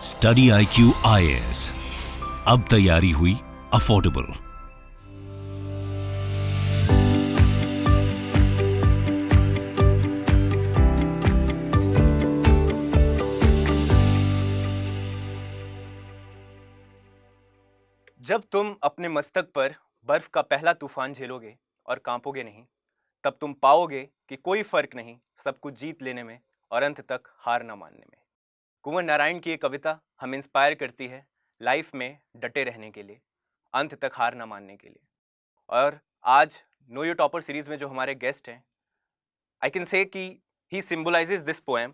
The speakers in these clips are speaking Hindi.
स्टडी IQ IAS, अब तैयारी हुई अफोर्डेबल। जब तुम अपने मस्तक पर बर्फ का पहला तूफान झेलोगे और कांपोगे नहीं, तब तुम पाओगे कि कोई फर्क नहीं सब कुछ जीत लेने में और अंत तक हार ना मानने में। कुंवर नारायण की ये कविता हमें इंस्पायर करती है लाइफ में डटे रहने के लिए, अंत तक हार ना मानने के लिए। और आज नो योर टॉपर सीरीज में जो हमारे गेस्ट हैं, आई कैन से कि he symbolizes this poem.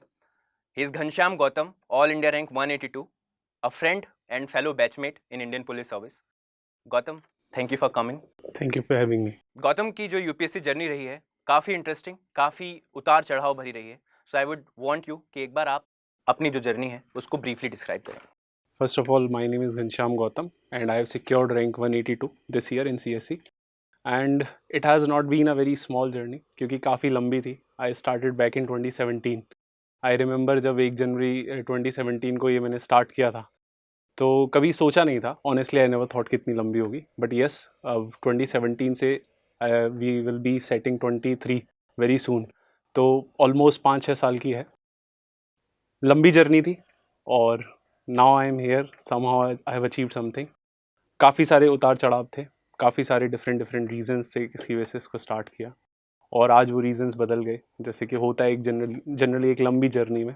He is Ghanshyam Gautam, all India rank 182, a friend and fellow batchmate in Indian Police Service. Gautam, thank you for coming. Thank you for having me. Gautam की जो यूपीएससी जर्नी रही है काफ़ी इंटरेस्टिंग, काफ़ी उतार चढ़ाव भरी रही है। So I would want you कि एक बार आप अपनी जो जर्नी है उसको ब्रीफली डिस्क्राइब करें। First of all, my name is Ghanshyam Gautam and I have secured rank 182 this year in CSE. And it has not been a very small journey क्योंकि काफ़ी लंबी थी। I started back in 2017. I remember जब 1 जनवरी 2017 को ये मैंने स्टार्ट किया था, तो कभी सोचा नहीं था, ऑनेस्टली आई नेवर थॉट कितनी लंबी होगी। बट येस, अब 2017 से we will be setting 23 very soon, तो ऑलमोस्ट 5-6 साल की है। लंबी जर्नी थी और now I am here, somehow I have achieved something. काफ़ी सारे उतार चढ़ाव थे, काफ़ी सारे डिफरेंट रीजंस थे किसकी वजह से इसको स्टार्ट किया, और आज वो रीजंस बदल गए। जैसे कि होता है एक जनरली एक लंबी जर्नी में,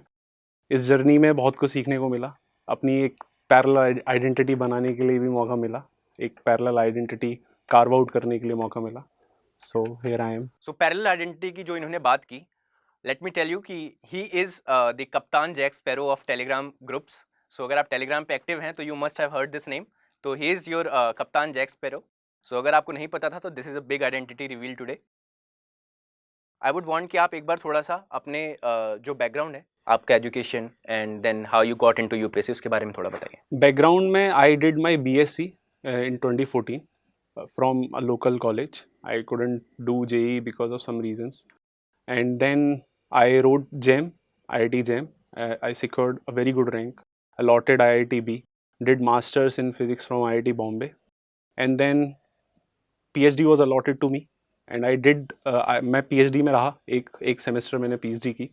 इस जर्नी में बहुत कुछ सीखने को मिला। अपनी एक पैरेलल आइडेंटिटी बनाने के लिए भी मौका मिला, एक पैरेलल आइडेंटिटी कार्व आउट करने के लिए मौका मिला। So here I am. So parallel identity की जो इन्होंने बात की, लेट मी टेल यू कि ही इज द कप्तान Jack Sparrow of Telegram groups. So अगर आप टेलीग्राम पे एक्टिव हैं तो you must have heard this name. तो ही इज योर कप्तान जैक स्पैरो। सो अगर आपको नहीं पता था तो this is a big identity reveal today. I would want कि आप एक बार थोड़ा सा अपने जो बैकग्राउंड है, आपका education and then how you got into UPSC, उसके बारे में थोड़ा बताइए। बैकग्राउंड में I did my BSc in 2014 from a local college. I couldn't do JEE because of some reasons. And then I wrote JAM, IIT JAM. I secured a very good rank, allotted IITB, did masters in physics from IIT Bombay. And then PhD was allotted to me. And I did, मैं PhD में रहा, एक सेमेस्टर मैंने PhD की।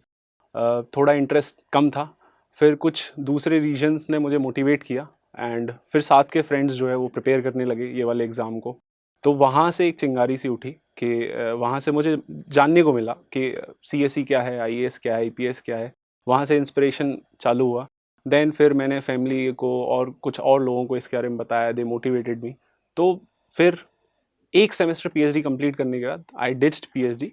थोड़ा इंटरेस्ट कम था, फिर कुछ दूसरे रीजन्स ने मुझे मोटिवेट किया, एंड फिर साथ के फ्रेंड्स जो है वो प्रिपेयर करने लगे ये वाले एग्ज़ाम को। तो वहाँ से एक चिंगारी सी उठी कि वहाँ से मुझे जानने को मिला कि CSE क्या है, IAS क्या है, IPS क्या है। वहाँ से इंस्पिरेशन चालू हुआ। देन फिर मैंने फैमिली को और कुछ और लोगों को इसके बारे में बताया, दे मोटिवेटेड मी। तो फिर एक सेमेस्टर PhD कंप्लीट करने के बाद आई डिच्ड PhD,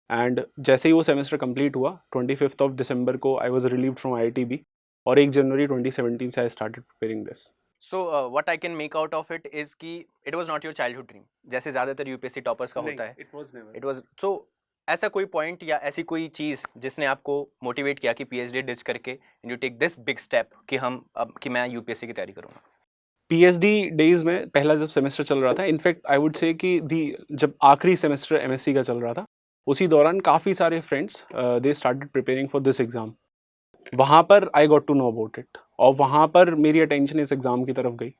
एंड जैसे ही वो सेमेस्टर कंप्लीट हुआ 25 दिसंबर को I was relieved from IITB, और 1 जनवरी 2017 से I started preparing this. So what I can make out of it is कि it was not your childhood dream, जैसे ज़्यादातर यूपीएससी टॉपर्स का होता है। इट वाज सो ऐसा कोई पॉइंट या ऐसी कोई चीज़ जिसने आपको मोटिवेट किया कि PhD डिच करके and you take this big step कि मैं यूपीएससी की तैयारी करूँगा। PhD डेज में पहला जब सेमेस्टर चल रहा था, इनफैक्ट आई वुड से कि जब आखिरी सेमेस्टर MSc का चल रहा था, उसी दौरान काफ़ी सारे friends they started preparing for this exam. वहाँ पर I got to know about it, और वहाँ पर मेरी अटेंशन इस एग्ज़ाम की तरफ गई।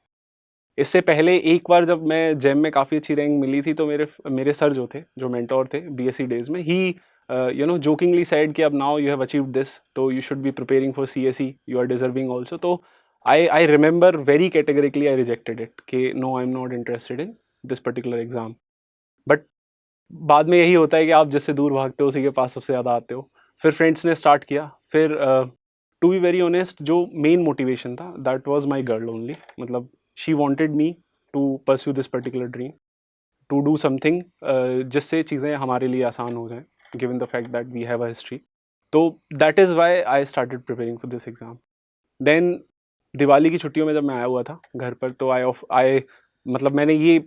इससे पहले एक बार जब मैं JAM में काफ़ी अच्छी रैंक मिली थी, तो मेरे सर जो थे, जो मेंटोर थे BSc डेज में, ही जोकिंगली सेड कि अब now you have achieved this, तो you should be preparing for CSE, you are deserving also. तो I remember very categorically I rejected it कि no, I am not interested in this particular exam. But बाद में यही होता है कि आप जिससे दूर भागते हो उसी के पास सबसे ज़्यादा आते हो। फिर फ्रेंड्स ने स्टार्ट किया, फिर टू बी वेरी ऑनेस्ट जो मेन मोटिवेशन था that was my girl only. मतलब she wanted me to pursue this particular dream, to do something जिससे चीज़ें हमारे लिए आसान हो जाएं, given the fact that we have a history. तो that is why I started preparing for this exam. Then Diwali की छुट्टियों में जब मैं आया हुआ था घर पर, तो मतलब मैंने ये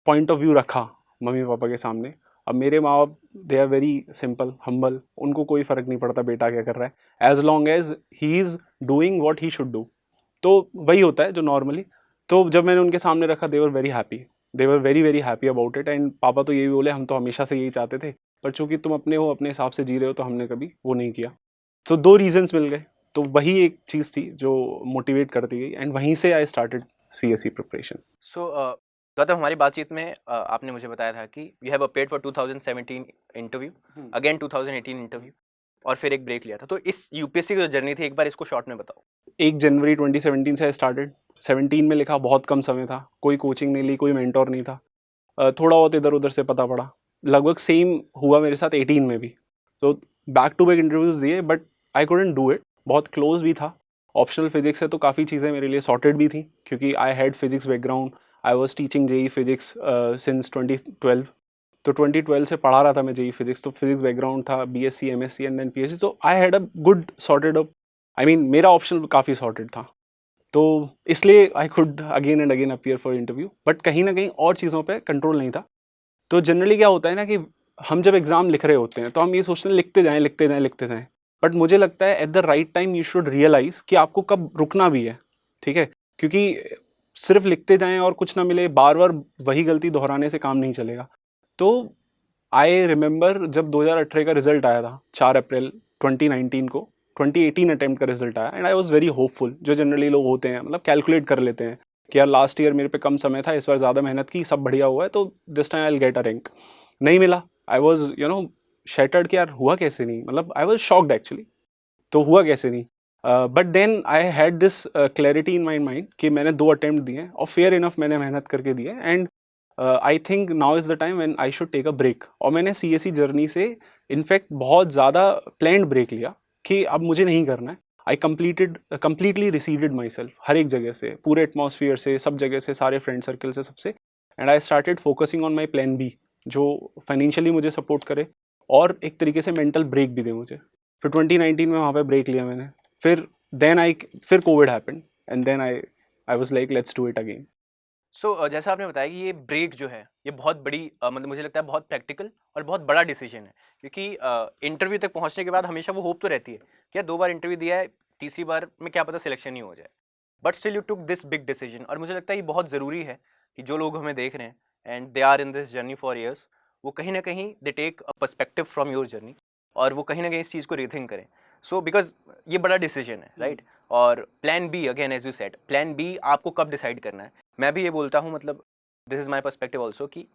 पॉइंट ऑफ व्यू रखा मम्मी पापा के सामने। अब मेरे माँ बाप they are very simple, humble, उनको कोई फ़र्क नहीं पड़ता बेटा क्या कर रहा है, as long as he is doing what he should do. तो वही होता है जो नॉर्मली। तो जब मैंने उनके सामने रखा, they were very happy, they were very very happy about it. And पापा तो ये भी बोले, हम तो हमेशा से यही चाहते थे, पर चूँकि तुम अपने हिसाब से जी रहे हो, तो हमने कभी वो नहीं किया। सो 2 रीजन्स मिल गए। तो वही एक चीज़ थी जो मोटिवेट करती गई एंड वहीं से आई स्टार्टेड CSE प्रिपरेशन. सो गौतम, हमारी बातचीत में आपने मुझे बताया था कि you have appeared for 2017 interview, again 2018 interview, और फिर एक ब्रेक लिया था. तो इस यूपीएससी की जो जर्नी थी, एक बार इसको शॉर्ट में बताओ. 1 जनवरी 2017 से आई स्टार्टेड. 17 में लिखा, बहुत कम समय था, कोई कोचिंग नहीं ली, कोई मेंटोर नहीं था, थोड़ा बहुत इधर उधर से पता पड़ा. लगभग सेम हुआ मेरे साथ 18 में भी. तो बैक टू बैक इंटरव्यूज दिए but I couldn't do it. बहुत क्लोज भी था. ऑप्शनल फिजिक्स है तो काफ़ी चीज़ें मेरे लिए सॉर्टेड भी थी क्योंकि I had physics background. I was teaching JEE physics since 2012. तो 2012 से पढ़ा रहा था मैं JEE फिजिक्स, तो फिजिक्स बैकग्राउंड था, BSc MSc and then PhD. तो I had a good sorted up, I mean मेरा ऑप्शनल काफ़ी सॉर्टेड था. तो इसलिए I could again and again appear for interview. But कहीं ना कहीं और चीज़ों पे कंट्रोल नहीं था. तो जनरली क्या होता है ना कि हम जब एग्ज़ाम लिख रहे होते हैं तो हम ये सोचते हैं लिखते जाएं लिखते जाएं लिखते जाएं. बट मुझे लगता है at the right time you should realise कि आपको कब रुकना भी है. ठीक है, क्योंकि सिर्फ लिखते जाएं और कुछ ना मिले, बार बार वही गलती दोहराने से काम नहीं चलेगा. तो आई रिमेंबर जब 2018 का रिजल्ट आया था 4 अप्रैल 2019 को, 2018 अटेम्प्ट का रिजल्ट आया and I was very hopeful. जो जनरली लोग होते हैं, मतलब कैलकुलेट कर लेते हैं कि यार लास्ट ईयर मेरे पे कम समय था, इस बार ज़्यादा मेहनत की, सब बढ़िया हुआ है, तो this time I will get a rank. नहीं मिला. आई वॉज शैटर्ड कि यार हुआ कैसे नहीं, मतलब आई वॉज शॉक्ड एक्चुअली. तो हुआ कैसे नहीं. But then I had this clarity in my mind कि मैंने 2 अटेम्प्ट दिए और फेयर इनफ मैंने मेहनत करके दिए and I think now is the time when I should take a break. और मैंने CSE जर्नी से इनफैक्ट बहुत ज़्यादा प्लान्ड ब्रेक लिया कि अब मुझे नहीं करना है. I completely receded myself, हर एक जगह से, पूरे एटमॉस्फियर से, सब जगह से, सारे फ्रेंड सर्कल से, सबसे. And I started focusing on my plan B जो फाइनेंशियली मुझे सपोर्ट करे और एक तरीके से मेंटल ब्रेक भी दे मुझे. फिर 2019 में वहाँ पे ब्रेक लिया मैंने. फिर Covid happened and then I was like let's do it again. So जैसा आपने बताया कि ये ब्रेक जो है ये बहुत बड़ी मतलब मुझे लगता है बहुत प्रैक्टिकल और बहुत बड़ा डिसीजन है, क्योंकि इंटरव्यू तक पहुंचने के बाद हमेशा वो होप तो रहती है कि यार 2 बार इंटरव्यू दिया है, तीसरी बार में क्या पता सिलेक्शन ही हो जाए. But still you took this big decision. और मुझे लगता है ये बहुत ज़रूरी है कि जो लोग हमें देख रहे हैं and they are in this journey for years, वो कहीं ना कहीं they take a perspective from your journey और वो कहीं ना कहीं इस चीज़ को रीथिंक करें. सो बिकॉज ये बड़ा डिसीजन है, राइट. और plan B, again as you said, plan B आपको कब डिसाइड करना है. मैं भी ये बोलता हूँ, मतलब this is my perspective also कि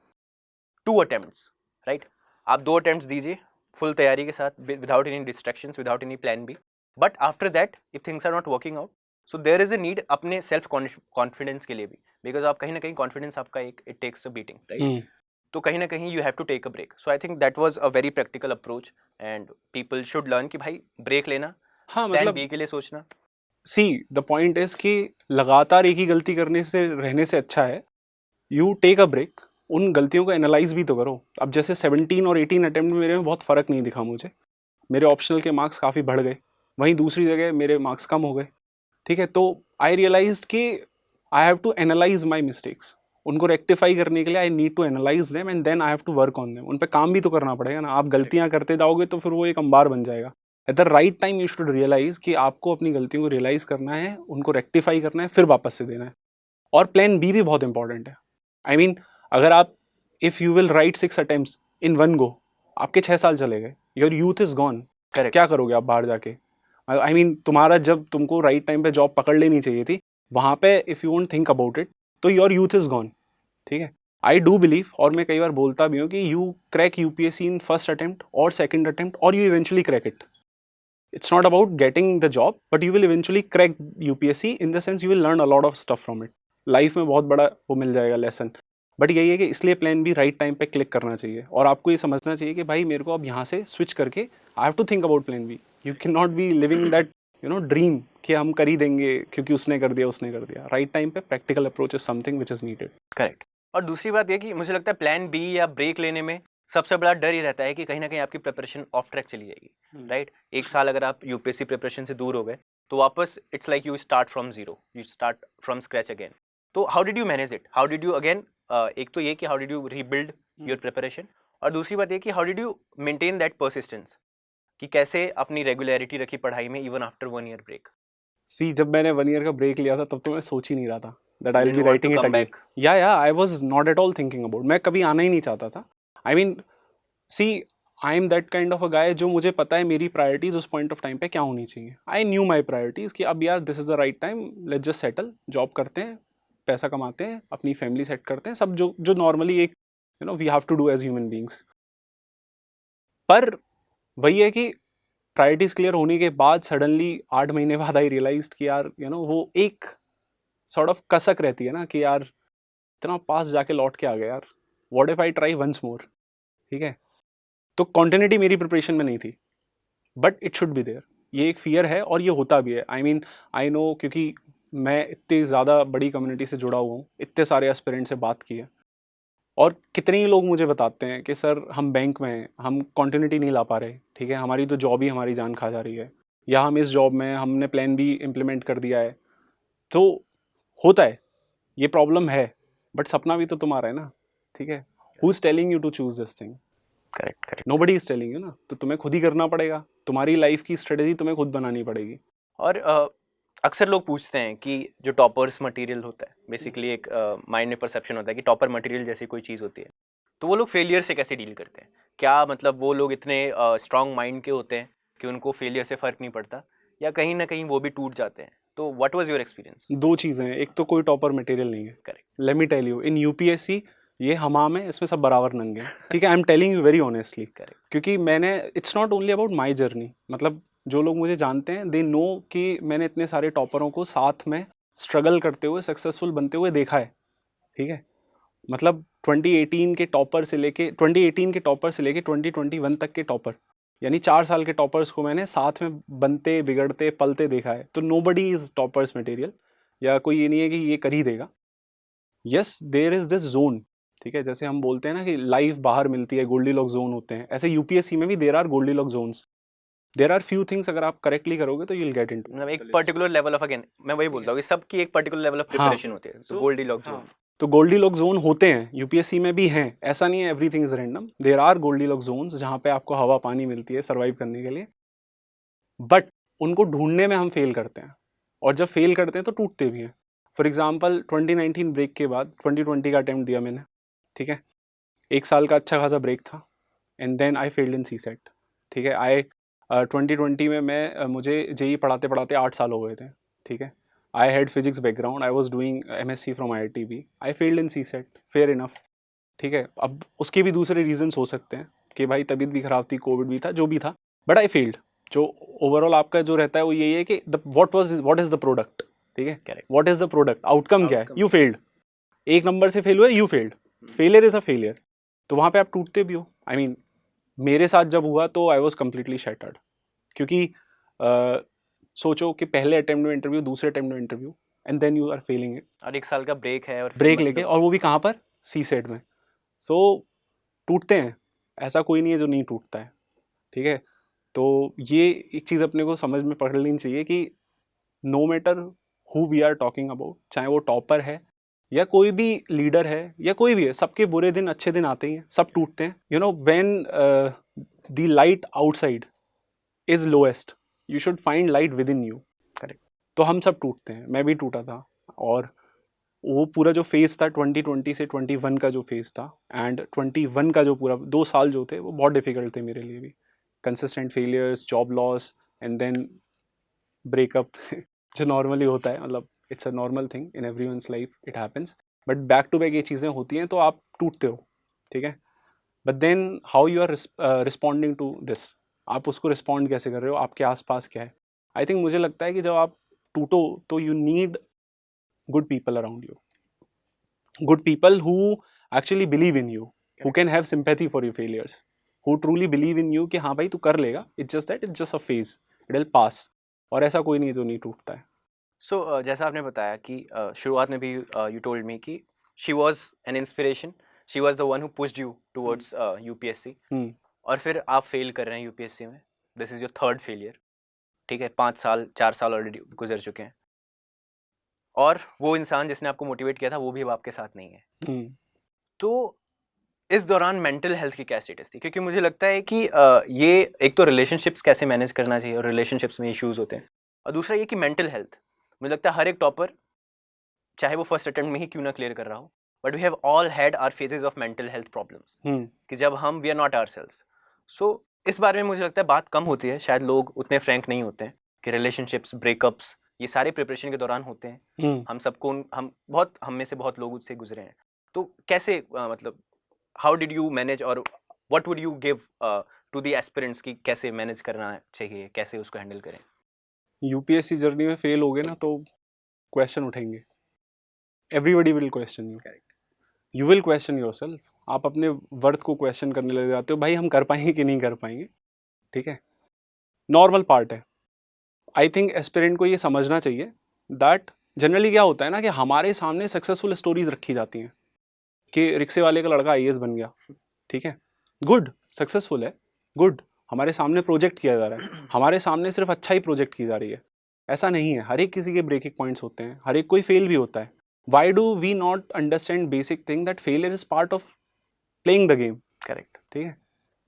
2 अटेम्प्ट्स, राइट. आप 2 अटेम्प्ट्स दीजिए फुल तैयारी के साथ, without any distractions, without any plan B. But after that if things are not working out, so there is a need अपने सेल्फ कॉन्फिडेंस के लिए भी, बिकॉज आप कहीं ना कहीं कॉन्फिडेंस आपका एक it takes a beating, right. तो कहीं ना कहीं you have to take a break. So I think that was a very practical approach and people should learn कि भाई ब्रेक लेना, हाँ, प्लान मतलब B के लिए सोचना. सी द पॉइंट इज कि लगातार एक ही गलती करने से रहने से अच्छा है यू टेक अ ब्रेक. उन गलतियों को एनालाइज भी तो करो. अब जैसे 17 और 18 अटेम्प्ट में मेरे में बहुत फ़र्क नहीं दिखा मुझे. मेरे ऑप्शनल के मार्क्स काफ़ी बढ़ गए, वहीं दूसरी जगह मेरे मार्क्स कम हो गए. ठीक है, तो आई रियलाइज कि I have to analyse my mistakes. उनको रेक्टिफाई करने के लिए I need to analyse them and then I have to work on them. उन पर काम भी तो करना पड़ेगा ना. आप गलतियाँ करते जाओगे तो फिर वो एक अंबार बन जाएगा. At the right time you should realise कि आपको अपनी गलतियों को रियलाइज करना है, उनको रेक्टिफाई करना है, फिर वापस से देना है. और प्लान B भी बहुत इंपॉर्टेंट है. आई मीन अगर आप if you will write 6 attempts in one go, आपके 6 साल चले गए, your youth is gone. Correct. क्या करोगे आप बाहर जाके. आई मीन तुम्हारा जब तुमको राइट टाइम पे जॉब पकड़ लेनी चाहिए थी, वहाँ पे if you won't think about it तो योर यूथ इज गॉन. ठीक है, आई डू बिलीव, और मैं कई बार बोलता भी हूँ कि you crack UPSC in first attempt और सेकेंड अटेम्प्ट और you eventually crack it. It's not about getting the job, but you will eventually crack UPSC in the sense you will learn a lot of stuff from it. Life में बहुत बड़ा वो मिल जाएगा लेसन. बट यही है कि इसलिए प्लान B राइट टाइम पे क्लिक करना चाहिए और आपको ये समझना चाहिए कि भाई मेरे को अब यहाँ से स्विच करके I have to think about plan B. You can not be living in that dream कि हम कर ही देंगे क्योंकि उसने कर दिया. राइट टाइम पे practical approach is something which is needed. Correct. और दूसरी बात ये कि मुझे लगता है प्लान B या ब्रेक लेने में सबसे बड़ा डर ये रहता है कि कहीं ना कहीं आपकी प्रिपरेशन ऑफ ट्रैक चली जाएगी, राइट. एक साल अगर आप UPSC प्रिपरेशन से दूर हो गए तो वापस it's like you start from zero, you start from scratch again. तो how did you manage it, how did you again, एक तो ये कि how did you rebuild your preparation, और दूसरी बात ये कि how did you maintain that persistence, कि कैसे अपनी रेगुलरिटी रखी पढ़ाई में even after 1 year break. See जब मैंने 1 year का ब्रेक लिया था तब तो मैं सोच ही नहीं रहा था that I will be writing it again. या I was not at all thinking about. मैं कभी आना ही नहीं चाहता था. I mean see I am that kind of a guy जो मुझे पता है मेरी प्रायोरिटीज उस पॉइंट ऑफ टाइम पे क्या होनी चाहिए. आई न्यू माई प्रायोरिटीज कि अब यार this is the right time, let's just settle, job करते हैं, पैसा कमाते हैं, अपनी फैमिली सेट करते हैं, सब जो जो नॉर्मली एक we have to do as human beings. पर वही है कि प्रायोरिटीज क्लियर होने के बाद सडनली 8 महीने बाद आई रियलाइज कि यार वो एक सॉर्ट ऑफ कसक रहती है ना कि यार इतना पास जाके लौट के आ गया यार, what if I try once more. ठीक है, तो कॉन्टिन्यूटी मेरी प्रिपरेशन में नहीं थी, but it should be there. ये एक फियर है और ये होता भी है. आई मीन आई नो, क्योंकि मैं इतनी ज़्यादा बड़ी कम्युनिटी से जुड़ा हुआ हूँ, इतने सारे एस्पिरेंट से बात की है, और कितने ही लोग मुझे बताते हैं कि सर हम बैंक में हैं, हम कॉन्टिन्यूटी नहीं ला पा रहे. ठीक है, हमारी तो जॉब ही हमारी जान खा जा रही है, या हम इस जॉब में हमने प्लान भी इम्प्लीमेंट कर दिया है. तो होता है, ये प्रॉब्लम है, बट सपना भी तो तुम्हारा है ना. ठीक है, who is telling you to choose this thing? Correct correct. Nobody is telling you ना. तो तुम्हें खुद ही करना पड़ेगा, तुम्हारी लाइफ की स्ट्रेटेजी तुम्हें खुद बनानी पड़ेगी. और अक्सर लोग पूछते हैं कि जो टॉपर्स मटेरियल होता है, बेसिकली एक माइंड में परसेप्शन होता है कि टॉपर मटेरियल जैसी कोई चीज़ होती है, तो वो लोग फेलियर से कैसे डील करते हैं? क्या मतलब वो लोग इतने स्ट्रांग माइंड के होते हैं कि उनको फेलियर से फ़र्क नहीं पड़ता, या कहीं ना कहीं वो भी टूट जाते हैं? तो व्हाट वाज योर एक्सपीरियंस? दो चीज़ें हैं, एक तो कोई टॉपर मटेरियल नहीं है. Correct. Let me tell you, in UPSC ये हमाम है, इसमें सब बराबर नंगे हैं. ठीक है, आई am telling you very honestly. Correct. क्योंकि मैंने, it's not only about my journey, मतलब जो लोग मुझे जानते हैं दे नो कि मैंने इतने सारे टॉपरों को साथ में स्ट्रगल करते हुए सक्सेसफुल बनते हुए देखा है. ठीक है, मतलब 2018 के टॉपर से लेके 2021 तक के टॉपर, यानी 4 साल के टॉपर्स को मैंने साथ में बनते बिगड़ते पलते देखा है. तो नोबडी इज टॉपर्स मटेरियल, या कोई ये नहीं है कि ये कर ही देगा. Yes, there is this zone. ठीक है, जैसे हम बोलते हैं ना कि लाइफ बाहर मिलती है, गोल्डीलॉक जोन होते हैं, ऐसे यूपीएससी में भी there are Goldilock zones. There are few things, अगर आप करेक्टली करोगे तो यू विल गेट इनटू. मतलब एक पर्टिकुलर लेवल ऑफ, अगेन मैं वही बोलता हूँ कि सबकी एक पर्टिकुलर लेवल ऑफ प्रिपरेशन होती है. तो गोल्डीलॉक जोन, तो गोल्डीलॉक जोन होते हैं, यूपीएससी में भी हैं. ऐसा नहीं है everything is random. There are Goldilock zones जहाँ पे आपको हवा पानी मिलती है सर्वाइव करने के लिए, बट उनको ढूंढने में हम फेल करते हैं, और जब फेल करते हैं तो टूटते भी हैं. फॉर एग्जाम्पल 2019 ब्रेक के बाद 2020 का अटेम्प्ट दिया मैंने. ठीक है, 1 साल का अच्छा खासा ब्रेक था, and then I failed in CSAT. ठीक है, 2020 में मुझे जेई पढ़ाते पढ़ाते 8 साल हो गए थे. ठीक है, I had physics background, I was doing MSc from IITB, I failed in CSAT, fair enough. ठीक है, अब उसके भी दूसरे रीजंस हो सकते हैं कि भाई तबीयत भी खराब थी, कोविड भी था, जो भी था, बट आई फेल्ड. जो ओवरऑल आपका जो रहता है वो यही है कि व्हाट इज द प्रोडक्ट. ठीक है, what is the product, outcome क्या है? You failed. 1 नंबर से फेल हुए, you failed. Failure is a failure. तो वहाँ पे आप टूटते भी हो. आई मीन मेरे साथ जब हुआ तो आई वॉज कम्प्लीटली शैटर्ड, क्योंकि सोचो कि पहले अटेम्प्ट में इंटरव्यू, दूसरे अटेम्प्ट में interview, and then you are failing it. और 1 साल का ब्रेक है, और ब्रेक लेके, और वो भी कहाँ पर? सी सेट में. सो टूटते हैं, ऐसा कोई नहीं है जो नहीं टूटता है. ठीक है, तो ये एक चीज़ अपने को समझ में पकड़ लेनी चाहिए कि no matter who we are talking about, चाहे वो टॉपर है या कोई भी लीडर है या कोई भी है, सबके बुरे दिन अच्छे दिन आते ही हैं, सब टूटते हैं. You know when the light outside is lowest, you should find light with in you. Correct. तो हम सब टूटते हैं, मैं भी टूटा था. और वो पूरा जो फेज़ था 2020 से 21 का जो फेज़ था, एंड 21 का जो पूरा 2 साल जो थे वो बहुत डिफिकल्ट थे मेरे लिए भी. Consistent failures, job loss, and then breakup जो नॉर्मली होता है, मतलब it's a normal thing in everyone's life, it happens. But back to back ये चीज़ें होती हैं तो आप टूटते हो. ठीक है, but then how you are responding to this, आप उसको रिस्पॉन्ड कैसे कर रहे हो, आपके आसपास क्या है. आई थिंक मुझे लगता है कि जब आप टूटो तो you need good people around you, good people who actually believe in you, who can have sympathy for your failures, who truly believe in you कि हाँ भाई तू कर लेगा, it's just that it's just a phase, it will pass. और ऐसा कोई नहीं जो नहीं टूटता है. सो जैसा आपने बताया कि शुरुआत में भी यू टोल्ड मी कि she was an inspiration, she was the one who pushed you towards UPSC, और फिर आप फेल कर रहे हैं UPSC में. This is your 3rd failure. ठीक है, 4 साल ऑलरेडी गुजर चुके हैं, और वो इंसान जिसने आपको मोटिवेट किया था वो भी अब आपके साथ नहीं है. तो इस दौरान मेंटल हेल्थ की क्या स्टेटस थी? क्योंकि मुझे लगता है कि ये एक तो रिलेशनशिप्स कैसे मैनेज करना चाहिए, और रिलेशनशिप्स में इश्यूज होते हैं, और दूसरा ये कि मेंटल हेल्थ, मुझे लगता है हर एक टॉपर, चाहे वो फर्स्ट अटेम्प्ट में ही क्यों ना क्लियर कर रहा हो, but we have all had our phases of mental health problems, कि जब हम we are not ourselves, so इस बारे में मुझे लगता है बात कम होती है, शायद लोग उतने फ्रैंक नहीं होते हैं कि रिलेशनशिप्स, ब्रेकअप्स, ये सारे प्रिपरेशन के दौरान होते हैं। हम में से बहुत लोग उससे गुजरे हैं। तो कैसे मतलब हाउ डिड यू मैनेज, और what would you give to the aspirants कि कैसे मैनेज करना चाहिए, कैसे उसको हैंडल करें? यूपीएससी जर्नी में फेल हो गए ना तो क्वेश्चन उठेंगे, everybody will question you, you will question yourself. आप अपने वर्थ को क्वेश्चन करने लग जाते हो, भाई हम कर पाएंगे कि नहीं कर पाएंगे, ठीक है, नॉर्मल पार्ट है। आई थिंक एस्पिरेंट को ये समझना चाहिए दैट जनरली क्या होता है ना कि हमारे सामने सक्सेसफुल स्टोरीज रखी जाती हैं कि रिक्शे वाले का लड़का आईएएस बन गया, ठीक है, गुड, सक्सेसफुल है, गुड, हमारे सामने प्रोजेक्ट किया जा रहा है, हमारे सामने सिर्फ अच्छा ही प्रोजेक्ट की जा रही है। ऐसा नहीं है, हर एक किसी के ब्रेकिंग पॉइंट्स होते हैं, हर एक कोई फेल भी होता है। Why do we not understand basic thing that failure is part of playing the game? Correct, ठीक है,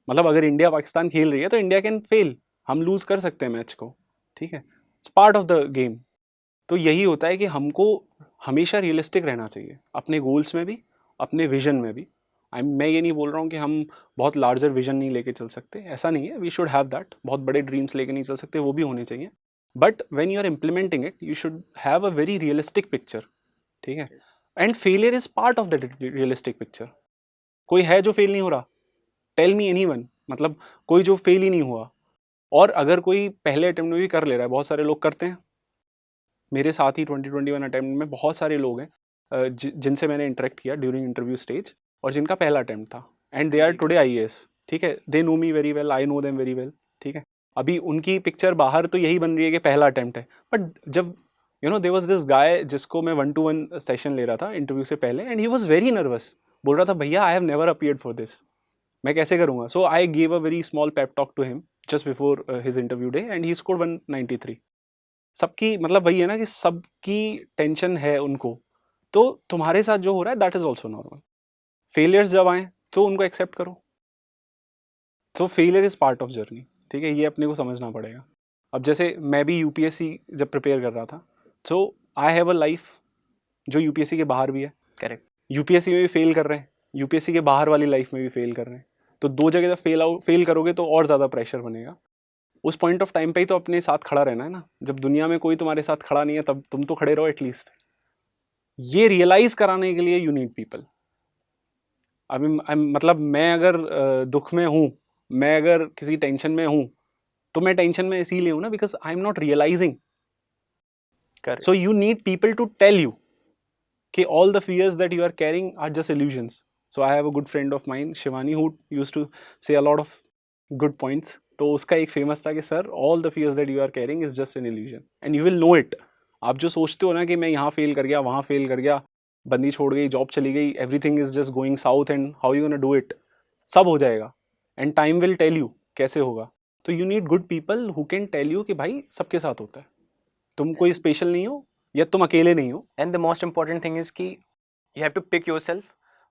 मतलब अगर इंडिया पाकिस्तान खेल रही है तो इंडिया कैन फेल, हम लूज कर सकते हैं मैच को, ठीक है, it's part of the game. तो यही होता है कि हमको हमेशा रियलिस्टिक रहना चाहिए अपने गोल्स में भी, अपने विजन में भी। मैं ये नहीं बोल रहा हूँ कि हम बहुत लार्जर विजन नहीं लेके चल सकते, ऐसा नहीं है, वी शुड हैव दैट, बहुत बड़े ड्रीम्स लेके नहीं चल सकते, वो भी होने चाहिए, but when you are implementing it you should have a very realistic picture, ठीक है, and failure is part of that realistic picture. कोई है जो फेल नहीं हो रहा? टेल मी एनीवन, मतलब कोई जो फेल ही नहीं हुआ। और अगर कोई पहले अटेम्प्ट में भी कर ले रहा है, बहुत सारे लोग करते हैं, मेरे साथ ही 2021 अटेम्प्ट में बहुत सारे लोग हैं जिनसे मैंने इंटरेक्ट किया ड्यूरिंग इंटरव्यू स्टेज, और जिनका पहला अटेम्प्ट था, and they are today IAS, ठीक है, they know me very well, I know them very well, ठीक है। अभी उनकी पिक्चर बाहर तो यही बन रही है कि पहला अटेम्प्ट है, बट जब you know there was this guy जिसको मैं 1-to-1 सेशन ले रहा था इंटरव्यू से पहले, and he was very nervous, बोल रहा था भैया I have never appeared for this, मैं कैसे करूँगा। So I give a very small pep talk to him just before his interview day, and he scored 193। सबकी मतलब वही है ना कि सबकी टेंशन है उनको, तो तुम्हारे साथ जो हो रहा है that is also normal. Failures जब आए तो उनको एक्सेप्ट करो, तो failure is part of journey, ठीक है, ये अपने को समझना पड़ेगा। अब जैसे मैं भी यूपीएससी जब प्रिपेयर कर रहा था, सो आई हैव अ लाइफ जो यूपीएससी के बाहर भी है, करेक्ट, यूपीएससी में भी फेल कर रहे हैं, यूपीएससी के बाहर वाली लाइफ में भी फेल कर रहे हैं, तो दो जगह जब फेल करोगे तो और ज़्यादा प्रेशर बनेगा। उस पॉइंट ऑफ टाइम पे ही तो अपने साथ खड़ा रहना है ना, जब दुनिया में कोई तुम्हारे साथ खड़ा नहीं है तब तुम तो खड़े रहो एटलीस्ट। ये रियलाइज कराने के लिए यू नीड पीपल। अभी मतलब मैं अगर दुख में हूँ, मैं अगर किसी टेंशन में हूँ, तो मैं टेंशन में इसीलिए हूँ ना because I am not realising. So you need people to tell you कि all the fears that you are carrying are just illusions. So I have a good friend of mine, Shivani, who used to say a lot of good points. तो उसका एक फेमस था कि sir all the fears that you are carrying is just an illusion and you will know it. आप जो सोचते हो ना कि मैं यहाँ फेल कर गया, वहाँ फेल कर गया, बंदी छोड़ गई, जॉब चली गई, everything is just going south and how you gonna do it, सब हो जाएगा and time will tell you कैसे होगा। तो you need good people who can tell you कि भाई सबके साथ होता है, तुम कोई स्पेशल नहीं हो या तुम अकेले नहीं हो। And the most important thing is कि you have to pick yourself,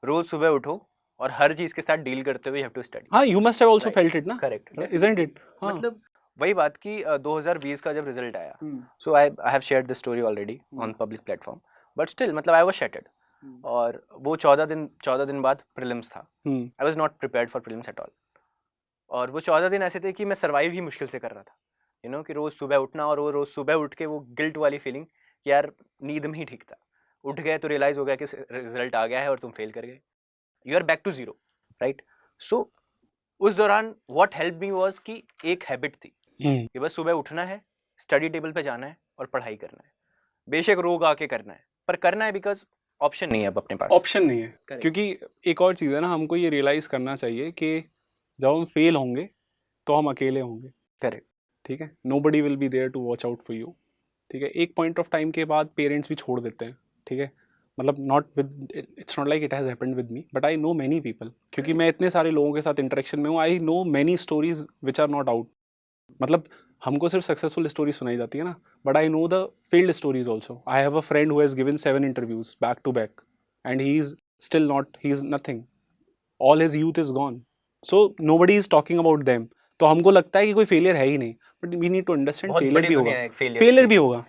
रोज सुबह उठो और हर चीज के साथ डील करते हुए यू हैव टू स्टडी। हाँ, you must have also felt it ना, करेक्ट, इजंट इट? मतलब वही बात कि 2020 का जब रिजल्ट आया, so I have shared the story already on public platform, but still मतलब आई वाज शैटर्ड। और वो 14 दिन बाद प्रीलिम्स था, आई was not prepared for prelims at all. और वो 14 दिन ऐसे थे कि मैं सर्वाइव ही मुश्किल से कर रहा था, यू नो, कि रोज सुबह उठना, और वो रोज सुबह उठ के वो गिल्ट वाली फीलिंग, यार नींद में ही ठीक था, उठ गए तो रियलाइज हो गया कि रिजल्ट आ गया है और तुम फेल कर गए, you are back to zero, right. So उस दौरान व्हाट हेल्प मी वाज कि एक हैबिट थी कि बस सुबह उठना है, स्टडी टेबल पे जाना है और पढ़ाई करना है, बेशक रोग आके करना है, पर करना है बिकॉज ऑप्शन नहीं है, अब अपने पास ऑप्शन नहीं है। क्योंकि एक और चीज़ है ना, हमको ये रियलाइज करना चाहिए कि जब हम फेल होंगे तो हम अकेले होंगे, करेक्ट, ठीक है, nobody will be there to watch out for you, ठीक है। एक पॉइंट ऑफ टाइम के बाद पेरेंट्स भी छोड़ देते हैं, ठीक है, मतलब not with, it's not like it has happened with me, but I know many people, क्योंकि मैं इतने सारे लोगों के साथ इंटरेक्शन में हूँ, I know many stories which are not out. मतलब हमको सिर्फ सक्सेसफुल स्टोरी सुनाई जाती है ना, but I know the failed stories also. I have a friend who has given 7 interviews back to back and he is still not, he is nothing, all his youth is gone, so nobody is talking about them. तो हमको लगता है कि कोई फेलियर है ही नहीं, but we need to understand failure भी होगा, फेलियर भी होगा,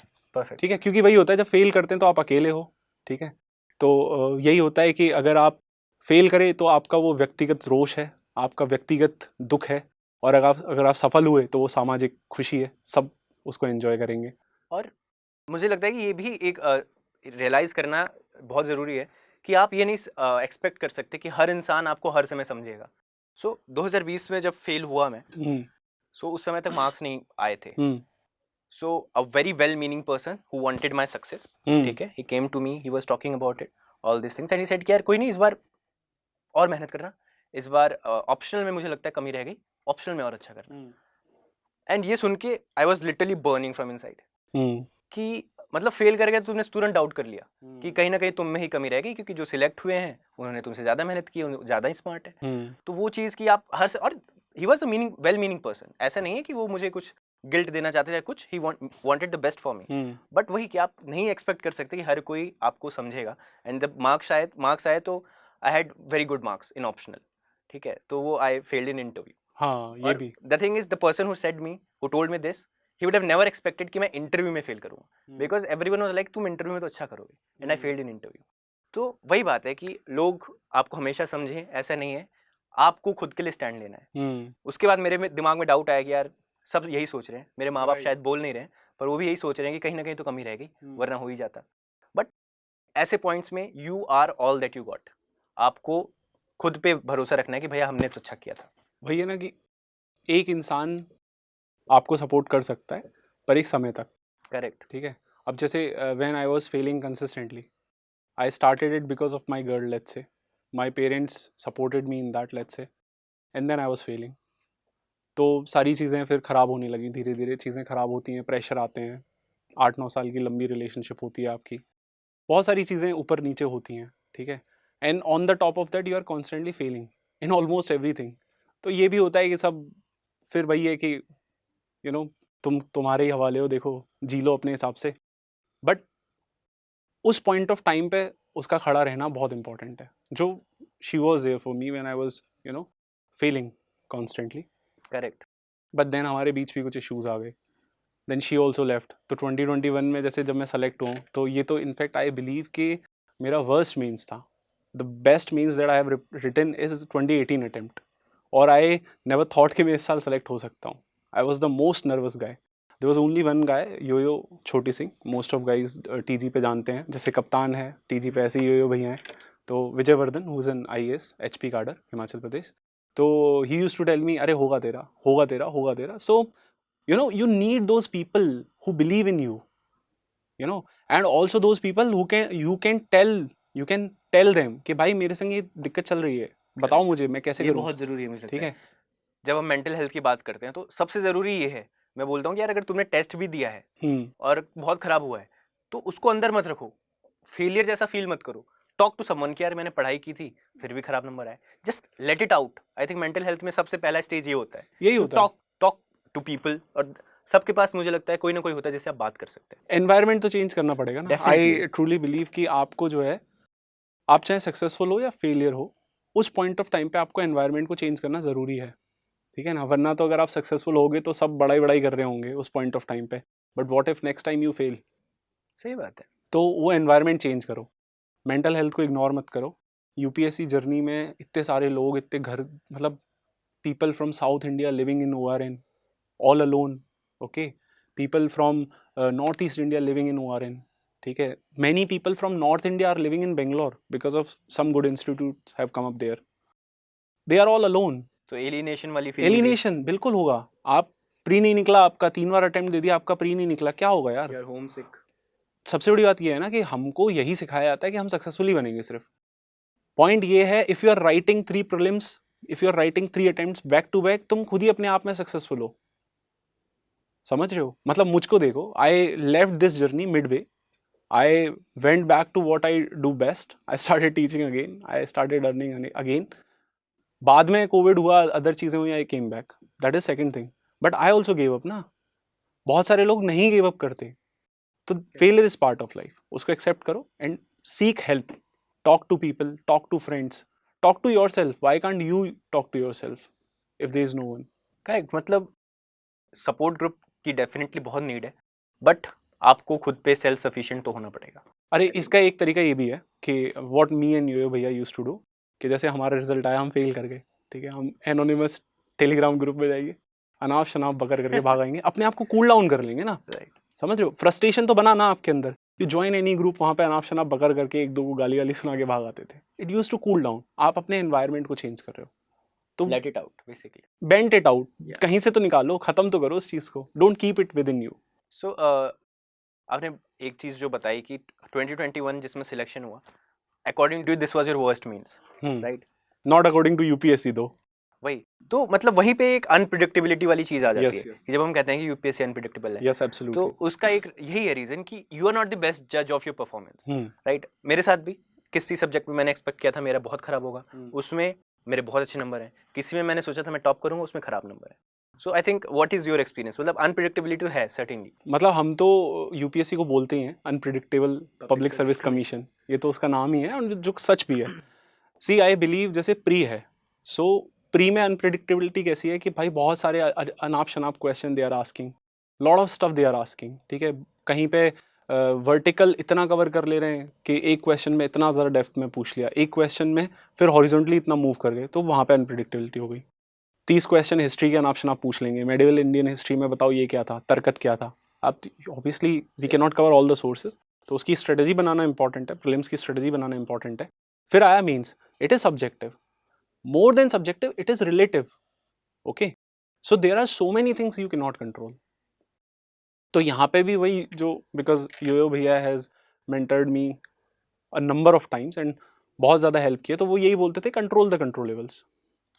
ठीक है, क्योंकि वही होता है जब फेल करते हैं तो आप अकेले हो, ठीक है। तो यही होता है कि अगर आप फेल करें तो आपका वो व्यक्तिगत रोष है, आपका व्यक्तिगत दुख है, और अगर आप सफल हुए तो वो सामाजिक खुशी है, सब उसको एंजॉय करेंगे। और मुझे लगता है कि ये भी एक रियलाइज़ करना बहुत ज़रूरी है कि आप ये नहीं एक्सपेक्ट कर सकते कि हर इंसान आपको हर समय समझेगा। सो 2020 में जब फेल हुआ मैं, सो उस समय तक मार्क्स नहीं आए थे। So a very well meaning person who wanted my success, ठीक है, he came to me, he was talking about it all this things and he said कि यार कोई नहीं, इस बार और मेहनत करना, इस बार ऑप्शनल में मुझे लगता है कमी रह गई, ऑप्शनल में और अच्छा करना। एंड ये सुन के I was literally burning from inside कि मतलब फेल करके तुमने तुरंत डाउट कर लिया कि कहीं ना कहीं तुम में ही कमी रह गई, क्योंकि जो सिलेक्ट हुए हैं उन्होंने तुमसे ज्यादा मेहनत की, ज्यादा ही स्मार्ट है। तो वो चीज की आप हर से, और he was a well meaning person, ऐसा नहीं है कि वो मुझे कुछ गिल्ट देना चाहते थे कुछ, he wanted the best for me, but वही कि आप नहीं एक्सपेक्ट कर सकते कि हर कोई आपको समझेगा। एंड जब मार्क्स आए तो I had very good marks in optional, ठीक है, तो वो आई फेल्ड इन इंटरव्यू। हाँ, ये भी the thing is the person who said me, who told me this, he would have never expected कि मैं इंटरव्यू में फेल करूंगा, बिकॉज एवरीवन वाज लाइक तुम इंटरव्यू में तो अच्छा करोगे, and I failed in interview. तो वही बात है कि लोग आपको हमेशा समझें ऐसा नहीं है, आपको खुद के लिए स्टैंड लेना है। उसके बाद मेरे दिमाग में डाउट आया कि यार सब यही सोच रहे हैं, मेरे माँ बाप शायद बोल नहीं रहे हैं, पर वो भी यही सोच रहे हैं कि कहीं ना कहीं तो कमी रह गई, वरना हो ही जाता। बट ऐसे पॉइंट्स में you are all that you got, आपको खुद पे भरोसा रखना है कि भैया हमने तो अच्छा किया था। वही है ना कि एक इंसान आपको सपोर्ट कर सकता है पर एक समय तक। करेक्ट, ठीक है। अब जैसे when I was failing consistently, I started it because of my girl, let's say my parents supported me in that, let's say, and then I was failing. तो सारी चीज़ें फिर ख़राब होने लगी, धीरे धीरे चीज़ें ख़राब होती हैं, प्रेशर आते हैं, 8-9 साल की लंबी रिलेशनशिप होती है आपकी, बहुत सारी चीज़ें ऊपर नीचे होती हैं, ठीक है। And on the top of that you are constantly failing in almost everything. तो ये भी होता है कि सब फिर वही है कि यू नो तुम्हारे ही हवाले हो, देखो जी लो अपने हिसाब से। बट उस पॉइंट ऑफ टाइम पे उसका खड़ा रहना बहुत इंपॉर्टेंट है, जो she was there for me when I was failing constantly. Correct. But then हमारे बीच भी कुछ इश्यूज आ गए, देन शी ऑल्सो लेफ्ट। तो 2021 में जैसे जब मैं सेलेक्ट हुआ, तो ये तो इनफैक्ट आई बिलीव कि मेरा वर्स्ट मीन्स था। The best mains that I have written is 2018 attempt, और आई नेवर थॉट कि मैं इस साल सेलेक्ट हो सकता हूँ। I was the most nervous guy. There was only one guy, यो Choti Singh, most of guys TG पे जानते हैं, जैसे कप्तान है टीजी पे, ऐसे यो भैया हैं। तो Vijay Vardhan, who is an IAS HP cadre, Himachal Pradesh. तो he used to tell me, अरे होगा तेरा, होगा तेरा, होगा तेरा। सो you need those people who believe in you, and also those people who you can tell them कि भाई मेरे संग ये दिक्कत चल रही है, बताओ मुझे मैं कैसे ये करूं। बहुत जरूरी है मुझे लगता ठीक है। जब हम मेंटल हेल्थ की बात करते हैं तो सबसे जरूरी ये है, मैं बोलता हूँ कि यार अगर तुमने टेस्ट भी दिया है और बहुत खराब हुआ है तो उसको अंदर मत रखो, फेलियर जैसा फील मत करो। टॉक टू समवन कि यार मैंने पढ़ाई की थी फिर भी खराब नंबर आए, just let it out. I think mental health में सबसे पहला स्टेज ये होता है, यही होता है। टॉक टू पीपल, और सबके पास मुझे लगता है कोई ना कोई होता है जिससे आप बात कर सकते हैं। एनवायरनमेंट तो चेंज करना पड़ेगा ना। आई ट्रूली बिलीव कि आपको जो है, आप चाहे सक्सेसफुल हो या फेलियर हो, उस पॉइंट ऑफ टाइम पे आपको एनवायरनमेंट को चेंज करना ज़रूरी है, ठीक है ना। वरना तो अगर आप सक्सेसफुल होगे तो सब बड़ाई कर रहे होंगे उस पॉइंट ऑफ टाइम पे, but what if next time you fail. सही बात है। तो वो एनवायरनमेंट चेंज करो, मेंटल हेल्थ को इग्नोर मत करो। UPSC जर्नी में इतने सारे लोग, इतने घर, मतलब people from South India living in ORN all alone, okay, people from Northeast India living in ORN, ठीक है, many people from North India are living in Bangalore because of some good institutes have come up there, they are all alone। तो एलिनेशन वाली फीलिंग, एलिनेशन बिल्कुल होगा। आप प्री नहीं निकला, आपका 3 बार अटेम्प्ट दे दिया, आपका प्री नहीं निकला, क्या होगा यार, होम सिक। सबसे बड़ी बात ये है ना कि हमको यही सिखाया जाता है कि हम सक्सेसफुली बनेंगे सिर्फ। पॉइंट ये है, if you are writing 3 prelims, if you are writing 3 attempts back to back, तुम खुद ही अपने आप में सक्सेसफुल हो। समझ रहे हो? मतलब मुझको देखो, I left this journey midway, I went back to what I do best, I started teaching again, I started earning again. बाद में कोविड हुआ, अदर चीज़ें हुई, I came back, that is second thing. But I also gave up ना। बहुत सारे लोग नहीं गिव अप करते। तो failure is part of life, उसको एक्सेप्ट करो and seek help, talk to people, talk to friends, talk to yourself. Why can't you talk to yourself if there is no one? Correct. मतलब सपोर्ट ग्रुप की डेफिनेटली बहुत नीड है, बट आपको खुद पे सेल्फ सफिशिएंट तो होना पड़ेगा। अरे इसका एक तरीका ये भी है कि व्हाट मी एंड यो भैया यूज्ड टू डू, कि जैसे हमारा रिजल्ट आया, हम फेल कर गए, ठीक है, हम एनोनिमस टेलीग्राम ग्रुप में जाइए, अनाप शनाप बकर करके भागाएंगे, अपने आप को कूल डाउन कर लेंगे ना, राइट। समझ रहे हो? फ्रस्ट्रेशन तो बना ना आपके अंदर, यू ज्वाइन एनी ग्रुप, वहाँ पे अनाप शनाप बकर करके एक दो को गाली गाली सुना के भाग आते थे। It used to cool down, आप अपने एनवायरनमेंट को चेंज कर रहे हो, तो let it out basically, vent it out, Yeah. कहीं से तो निकालो, खत्म तो करो उस चीज को, don't keep it within you. So आपने एक चीज जो बताई कि 2021 जिसमें सिलेक्शन हुआ, according to this was your worst mains, right? Not according to UPSC though. वही तो, मतलब वहीं पे एक अनप्रिडिक्टेबिलिटी वाली चीज आ जाती Yes, है yes. कि जब हम कहते हैं कि यूपीएससी अनप्रिडिक्टेबल है, यस तो एब्सोल्युटली। उसका एक यही है रीजन कि you are not the best जज of your performance, hmm, right? मेरे साथ भी किसी सब्जेक्ट में मैंने एक्सपेक्ट किया था मेरा बहुत खराब होगा, हम्म। उसमें मेरे बहुत अच्छे नंबर हैं, किसी में मैंने सोचा था मैं टॉप करूंगा, उसमें खराब नंबर है। So I think what is your experience, मतलब अनप्रिडिक्टेबिलिटी तो है सर्टेनली। मतलब हम तो यूपीएससी को बोलते ही हैं unpredictable public service Service commission, ये तो उसका नाम ही है और जो सच भी है। सी आई बिलीव जैसे प्री है, सो प्री में अनप्रिडिक्टेबिलिटी कैसी है कि भाई बहुत सारे अनाप शनाप question they are asking, lot of stuff they are asking, ठीक है? कहीं पे वर्टिकल इतना कवर कर ले रहे हैं कि एक क्वेश्चन में इतना ज़्यादा डेप्थ में पूछ लिया, एक क्वेश्चन में फिर हॉरिजॉन्टली इतना मूव कर गए, तो वहाँ पे अनप्रिडिक्टेबिलिटी हो गई। 30 क्वेश्चन हिस्ट्री के अनाप शनाप पूछ लेंगे, मेडिवल इंडियन हिस्ट्री में बताओ ये क्या था, तर्कत क्या था। आप obviously we can not cover all the sources, तो उसकी स्ट्रेटजी बनाना इंपॉर्टेंट है, प्रीलिम्स की स्ट्रेटजी बनाना इंपॉर्टेंट है। फिर आया mains, it is subjective, more than subjective, it is relative, okay? So there are so many things you cannot control. तो यहाँ पे भी वही जो, because यो भैया has mentored me a number of times and बहुत ज़्यादा हेल्प किया, तो वो यही बोलते थे कंट्रोल द कंट्रोलेबल्स,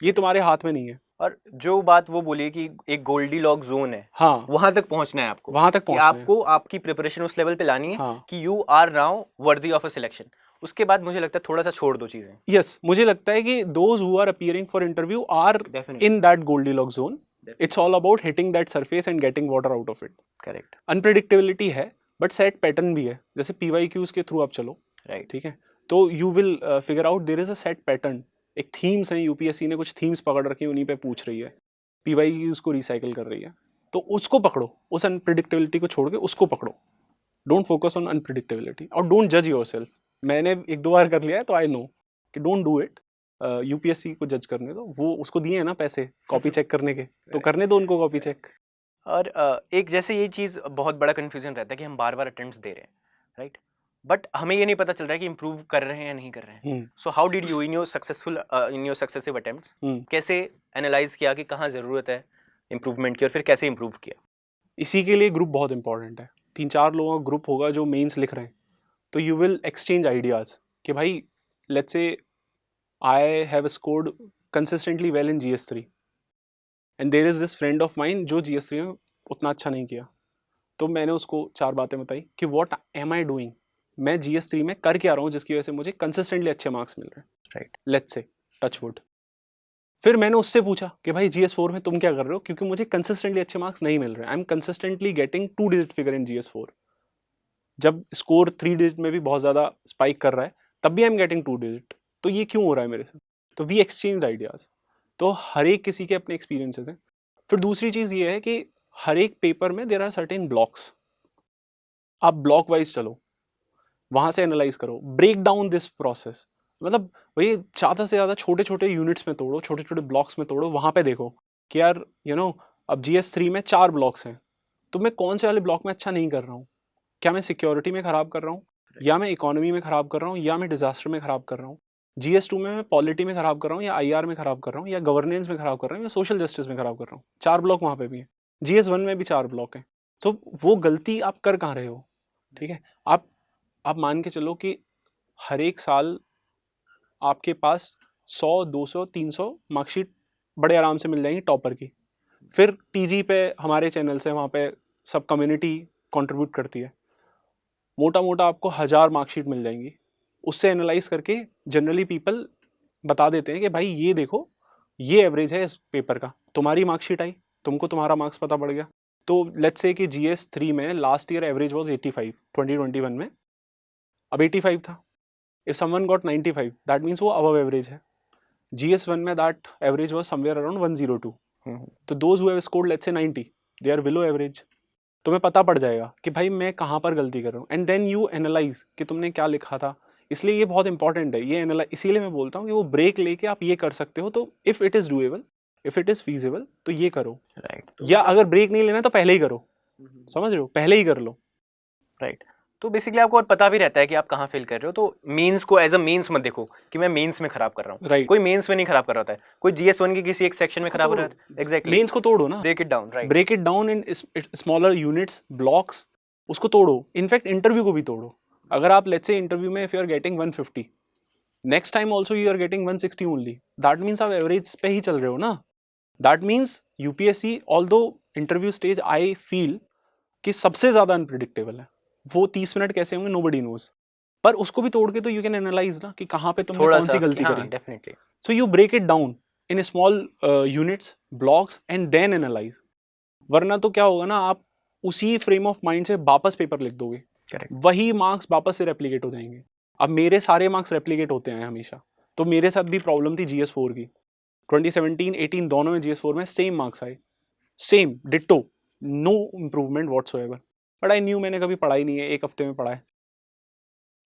ये तुम्हारे हाथ में नहीं है। और जो बात वो बोली कि एक गोल्डी लॉक जोन है, हाँ, वहां तक पहुंचना है आपको, वहाँ तक कि पहुँचना है। आपको आपकी प्रिपरेशन उस लेवल पे लानी है हाँ, कि you are now worthy of a selection. उसके बाद मुझे लगता है थोड़ा सा छोड़ दो चीजें। yes, मुझे लगता है कि those who are appearing for interview are Definitely. in that Goldilocks zone. It's all about hitting that surface and getting water out of it. Correct, unpredictability है, बट सेट पैटर्न भी है। जैसे PYQs के थ्रू आप चलो, राइट, ठीक है, तो you will figure out there is a set pattern. एक थीम्स है, यूपीएससी ने कुछ थीम्स पकड़ रखी है, उन्हीं पे पूछ रही है, PYQs को रिसाइकिल कर रही है, तो उसको पकड़ो, उस अनप्रिडिक्टेबिलिटी को छोड़ के उसको पकड़ो। डोंट फोकस ऑन अनप्रिडिक्टेबिलिटी और डोंट जज योरसेल्फ। मैंने एक दो बार कर लिया है तो आई नो कि डोंट डू इट। यूपीएससी को जज करने दो, वो उसको दिए हैं ना पैसे कॉपी चेक करने के, तो करने दो उनको कॉपी चेक। और एक जैसे ये चीज़ बहुत बड़ा कंफ्यूजन रहता है कि हम बार बार अटेम्प्ट्स दे रहे हैं, राइट? बट हमें ये नहीं पता चल रहा है कि इम्प्रूव कर रहे हैं या नहीं कर रहे हैं। So how did you in your successive attempts कैसे एनालाइज किया कि कहाँ ज़रूरत है इम्प्रूवमेंट की और फिर कैसे इम्प्रूव किया? इसी के लिए ग्रुप बहुत इंपॉर्टेंट है। 3-4 लोगों का ग्रुप होगा जो मेंस लिख रहे हैं, तो यू विल एक्सचेंज आइडियाज़ कि भाई let's say I have scored consistently well in GS3 and there is this friend of mine जो GS3 में उतना अच्छा नहीं किया, तो मैंने उसको 4 बातें बताई कि व्हाट एम आई डूइंग, मैं GS3 में कर क्या रहा हूँ जिसकी वजह से मुझे कंसिस्टेंटली अच्छे मार्क्स मिल रहे हैं, right? Let's say touch wood. फिर मैंने उससे पूछा कि भाई GS4 में तुम क्या कर रहे हो, क्योंकि मुझे कंसिस्टेंटली अच्छे मार्क्स नहीं मिल रहे, I am consistently getting 2 digit figure in GS4। जब स्कोर 3 डिजिट में भी बहुत ज़्यादा स्पाइक कर रहा है तब भी आई एम गेटिंग 2 डिजिट, तो ये क्यों हो रहा है मेरे साथ? तो वी एक्सचेंज आइडियाज़। तो हर एक किसी के अपने एक्सपीरियंसेस हैं। फिर दूसरी चीज़ ये है कि हर एक पेपर में देयर आर सर्टेन ब्लॉक्स, आप ब्लॉक वाइज चलो, वहाँ से एनालाइज करो, ब्रेक डाउन दिस प्रोसेस, मतलब वही ज़्यादा से ज़्यादा छोटे छोटे यूनिट्स में तोड़ो, छोटे छोटे ब्लॉक्स में तोड़ो, वहाँ पे देखो कि यार अब GS3 में 4 ब्लॉक्स हैं, तो मैं कौन से वाले ब्लॉक में अच्छा नहीं कर रहा हूँ, क्या मैं सिक्योरिटी में ख़राब कर रहा हूँ, या मैं इकोनॉमी में ख़राब कर रहा हूँ, या मैं डिजास्टर में ख़राब कर रहा हूँ, GS2 में मैं पॉलिटी में ख़राब कर रहा हूँ, या IR में ख़राब कर रहा हूँ, या गवर्नेंस में ख़राब कर रहा हूँ, या सोशल जस्टिस में ख़राब कर रहा हूँ। 4 ब्लॉक वहाँ पे भी हैं, GS1 में भी 4 ब्लॉक हैं। तो वो गलती आप कर कहाँ रहे हो, ठीक है? आप मान के चलो कि हर एक साल आपके पास 100, 200, 300 मार्कशीट बड़े आराम से मिल जाएंगी टॉपर की। फिर TG पे हमारे चैनल्स हैं, वहाँ पे सब कम्युनिटी कंट्रीब्यूट करती है, मोटा मोटा आपको 1000 मार्कशीट मिल जाएंगी। उससे एनालाइज करके जनरली पीपल बता देते हैं कि भाई ये देखो, ये एवरेज है इस पेपर का, तुम्हारी मार्कशीट आई, तुमको तुम्हारा मार्क्स पता पड़ गया। तो लेट्स से कि GS3 में लास्ट ईयर एवरेज वाज 85, 2021 में अब 85 था। If someone got 95 that means वो अबव एवरेज है। GS1 में that average was somewhere around 102, तो those who have scored let's say 90 they are below average. तुम्हें पता पड़ जाएगा कि भाई मैं कहाँ पर गलती कर रहा हूँ, एंड देन यू एनालाइज कि तुमने क्या लिखा था। इसलिए ये बहुत इंपॉर्टेंट है, ये इसीलिए मैं बोलता हूँ कि वो ब्रेक लेके आप ये कर सकते हो। तो if it is doable if it is feasible तो ये करो, राइट। या अगर ब्रेक नहीं लेना तो पहले ही करो, समझ रहे हो, पहले ही कर लो। राइट। तो बेसिकली आपको और पता भी रहता है कि आप कहाँ फेल कर रहे हो, तो मीन्स को एज अ मीन्स मत देखो कि मैं मीन्स में खराब कर रहा हूँ। राइट। कोई मीन्स में नहीं खराब कर रहा होता है, कोई GS1 के किसी एक सेक्शन में खराब हो रहा है। एग्जैक्टली, मेंस को तोड़ो ना, break it down. Right, break it down in smaller units, blocks, उसको तोड़ो। इनफैक्ट इंटरव्यू को भी तोड़ो। अगर आप लेट्स से इंटरव्यू में if you are getting 150, next time also you are getting 160 only, that means आप एवरेज पे ही चल रहे हो ना। That means UPSC, although interview stage I feel कि सबसे ज्यादा अनप्रिडिक्टेबल है, वो 30 मिनट कैसे होंगे नोबडी नोज, पर उसको भी तोड़ के तो यू कैन एनालाइज ना कि कहाँ पे तुमने कौन सी गलती करी। Definitely. So you break it down in small units, blocks and then analyse. वरना तो क्या होगा ना, आप उसी फ्रेम ऑफ माइंड से वापस पेपर लिख दोगे, करेक्ट। वही मार्क्स वापस से रेप्लिकेट हो जाएंगे। अब मेरे सारे मार्क्स रेप्लिकेट होते हैं हमेशा, तो मेरे साथ भी प्रॉब्लम थी GS4 की। 2017-18 दोनों में GS4 में सेम मार्क्स आए, same ditto, no improvement whatsoever. But I knew, मैंने कभी पढ़ाई नहीं है, एक हफ्ते में पढ़ा है।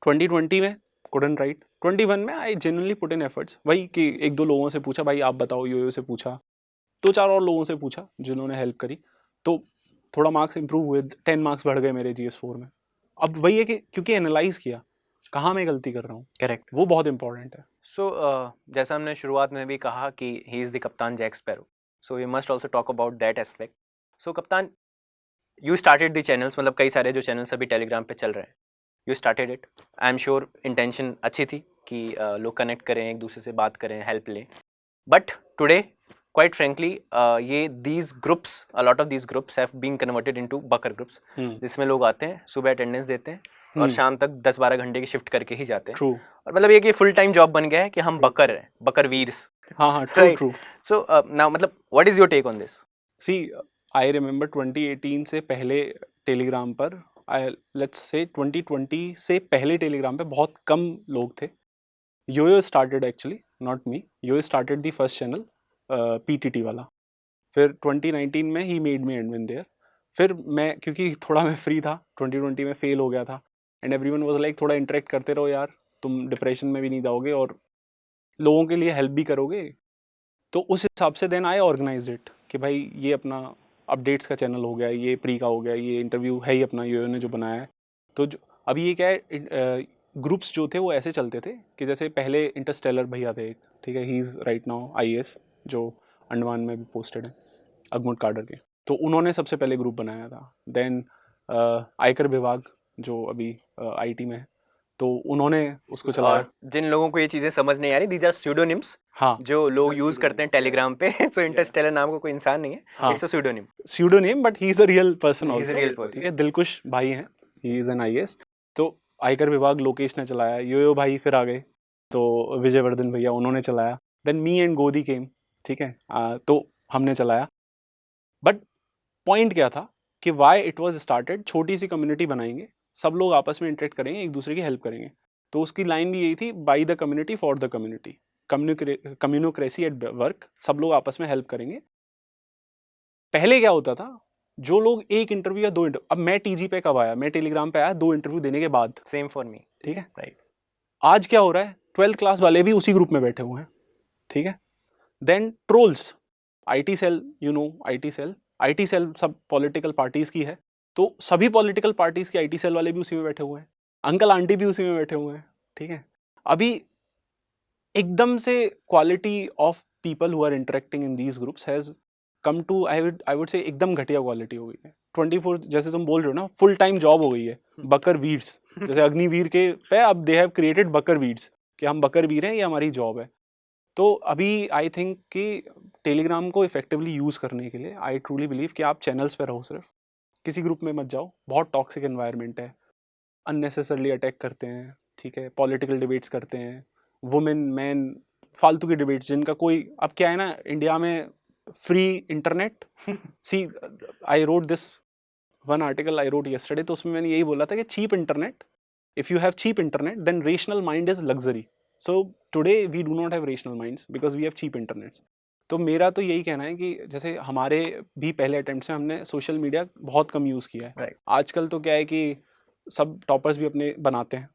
2020 में couldn't write, 21 में I genuinely put in efforts. वही कि एक दो लोगों से पूछा, भाई आप बताओ, यो से पूछा, दो चार और लोगों से पूछा जिन्होंने हेल्प करी, तो थोड़ा मार्क्स इंप्रूव हुए, 10 मार्क्स बढ़ गए मेरे GS4 में। अब वही है कि क्योंकि एनालाइज किया कहाँ मैं गलती कर रहा हूँ, करेक्ट। वो बहुत इंपॉर्टेंट है। सो जैसा हमने शुरुआत में भी कहा कि ही इज़ द कप्तान Jack Sparrow, so we must also talk about that aspect. So कप्तान, यू स्टार्टेड द चैनल्स, मतलब कई सारे जो चैनल्स अभी टेलीग्राम पे चल रहे हैं, you started it, I am sure intention अच्छी थी कि लोग कनेक्ट करें, एक दूसरे से बात करें, हेल्प लें। बट टुडे क्वाइट फ्रेंकली ये these groups, a lot of these groups have been converted into बकर ग्रुप्स, जिसमें लोग आते हैं, सुबह अटेंडेंस देते हैं और शाम तक 10-12 घंटे की शिफ्ट करके ही जाते हैं। ट्रू। और मतलब ये कि फुल टाइम जॉब बन गया है कि हम बकर हैं, बकर वीर्स। हाँ, ट्रू ट्रू। सो नाउ मतलब what is your take on this? See, I remember 2018 से पहले टेलीग्राम पर, लेट्स से 2020 से पहले टेलीग्राम पे बहुत कम लोग थे। यो स्टार्टेड एक्चुअली, नॉट मी, यो started the first channel PTT वाला। फिर 2019 में he made me admin there. फिर मैं, क्योंकि थोड़ा मैं फ्री था, 2020 में फेल हो गया था, एंड एवरीवन वाज लाइक थोड़ा इंटरेक्ट करते रहो यार, तुम डिप्रेशन में भी नहीं जाओगे और लोगों के लिए हेल्प भी करोगे। तो उस हिसाब से देन आई ऑर्गेनाइज इट कि भाई ये अपना अपडेट्स का चैनल हो गया, ये प्री का हो गया, ये इंटरव्यू है ही अपना यो ने जो बनाया है। तो जो अभी ये क्या है, ग्रुप्स जो थे वो ऐसे चलते थे कि जैसे पहले इंटरस्टेलर भैया थे एक, ठीक है, he is right now IAS, जो अंडमान में भी पोस्टेड है, अगमुट काडर के। तो उन्होंने सबसे पहले ग्रुप बनाया था। देन आयकर विभाग जो अभी IT में है, तो उन्होंने उसको चलाया। और जिन लोगों को ये चीजें समझ नहीं आ रही, दीज आर स्यूडोनिम्स, हाँ, जो लोग यूज करते हैं टेलीग्राम पे। सो इंटरस्टेलर नाम का कोई इंसान नहीं है, हाँ, it's a pseudonym. Pseudonym, but he is a real person He is a also, real person. ठीक है, दिलकुश भाई हैं, ही इज एन IAS। तो आयकर विभाग लोकेश ने चलाया, यो भाई फिर आ गए, तो विजयवर्धन भैया उन्होंने चलाया। देन मी एंड गोदी केम, ठीक है, तो हमने चलाया। बट पॉइंट क्या था कि वाई इट वाज स्टार्टेड, छोटी सी कम्युनिटी बनाएंगे, सब लोग आपस में इंटरेक्ट करेंगे, एक दूसरे की हेल्प करेंगे। तो उसकी लाइन भी यही थी, by the community for the community, communocracy at work, सब लोग आपस में हेल्प करेंगे। पहले क्या होता था, जो लोग एक इंटरव्यू या दो इंटरव्यू, अब मैं TG पे कब आया, मैं टेलीग्राम पे आया 2 इंटरव्यू देने के बाद, सेम फॉर मी, ठीक है, राइट। आज क्या हो रहा है, 12th क्लास वाले भी उसी ग्रुप में बैठे हुए हैं, ठीक है। Then trolls, IT cell, you know IT cell सब पॉलिटिकल पार्टीज की है, तो सभी पॉलिटिकल पार्टीज के IT सेल वाले भी उसी में बैठे हुए हैं, अंकल आंटी भी उसी में बैठे हुए हैं, ठीक है। अभी एकदम से quality of people who are interacting in these groups has come to, I would say एकदम घटिया क्वालिटी हो गई है। 24, जैसे तुम बोल रहे हो ना, फुल टाइम जॉब हो गई है, बकर वीड्स, जैसे अग्निवीर के पे अब दे हैव क्रिएटेड बकर वीड्स, कि हम बकर वीर हैं, ये हमारी जॉब है। तो अभी आई थिंक कि टेलीग्राम को इफेक्टिवली यूज़ करने के लिए, आई ट्रूली बिलीव कि आप चैनल्स पे रहो, सिर्फ किसी ग्रुप में मत जाओ, बहुत टॉक्सिक एनवायरनमेंट है, अननेसेसरली अटैक करते हैं, ठीक है, पॉलिटिकल डिबेट्स करते हैं, वुमेन मैन, फालतू की डिबेट्स जिनका कोई, अब क्या है ना इंडिया में, free internet. See, I wrote this one article I wrote yesterday, तो उसमें मैंने यही बोला था कि cheap internet, if you have cheap internet then rational mind is luxury. So today we do not have rational minds because we have cheap internets. तो मेरा तो यही कहना है कि जैसे हमारे भी पहले अटेम्प्ट्स में हमने सोशल मीडिया बहुत कम यूज़ किया है, Right. आजकल तो क्या है कि सब टॉपर्स भी अपने बनाते हैं,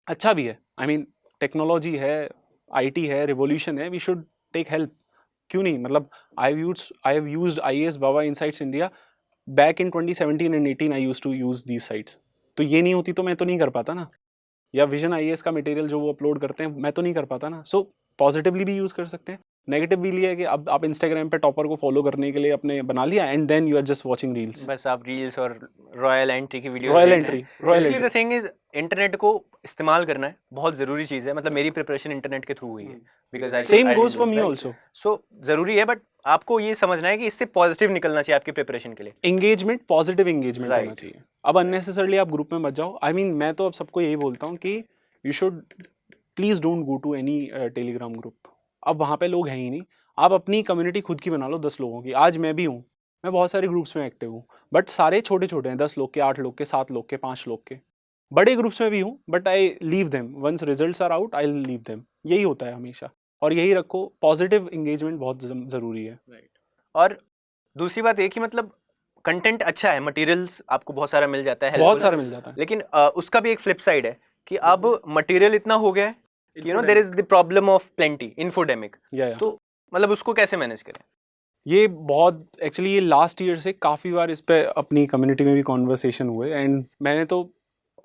अच्छा भी है, आई मीन टेक्नोलॉजी है, IT है, रिवोल्यूशन है, वी शुड टेक हेल्प, क्यों नहीं, मतलब I have used IAS Baba insights India back in 2017 and 18 I used to use these sites. तो ये नहीं होती तो मैं तो नहीं कर पाता ना, या विजन IAS का मटेरियल जो वो अपलोड करते हैं मैं तो नहीं कर पाता ना। सो पॉजिटिवली भी यूज़ कर सकते हैं, नेगेटिव भी लिया है कि अब आप इंस्टाग्राम पे टॉपर को फॉलो करने के लिए अपने बना लिया and then you are just watching reels. बस आप रील्स और रॉयल एंट्री की वीडियो रॉयल एंट्री इसलिए द थिंग इज इंटरनेट को इस्तेमाल करना है बहुत ज़रूरी चीज़ है। मतलब मेरी प्रिपरेशन इंटरनेट के थ्रू हुई है because I same goes for me also. So ज़रूरी है, बट आपको ये समझना है कि इससे पॉजिटिव निकलना चाहिए आपकी प्रिपरेशन के लिए। एंगेजमेंट, पॉजिटिव एंगेजमेंट होना Right. चाहिए। अब अननेसेसरली आप ग्रुप में मत जाओ। आई मीन मैं तो अब सबको यही बोलता हूँ कि you should please don't go to any Telegram group. अब वहाँ पे लोग हैं ही नहीं, आप अपनी कम्युनिटी खुद की बना लो 10 लोगों की। आज मैं भी हूँ, मैं बहुत सारे ग्रुप्स में एक्टिव हूँ, बट सारे छोटे छोटे हैं, 10 लोग के, 8 लोग के, 7 लोग के, 5 लोग के। बड़े ग्रुप्स में भी हूँ but I leave them once results are out, I leave them. यही होता है हमेशा, और यही रखो, पॉजिटिव एंगेजमेंट बहुत ज़रूरी है। और दूसरी बात ये कि मतलब कंटेंट अच्छा है, मटेरियल्स आपको बहुत सारा मिल जाता है, बहुत helpful सारा है, मिल जाता है। लेकिन उसका भी एक फ्लिप साइड है कि अब मटेरियल इतना हो गया है कि there is the problem of plenty, infodemic. तो मतलब उसको कैसे मैनेज करें? ये बहुत एक्चुअली ये लास्ट ईयर से काफ़ी बार इस पे अपनी कम्युनिटी में भी कॉन्वर्सेशन हुए, एंड मैंने तो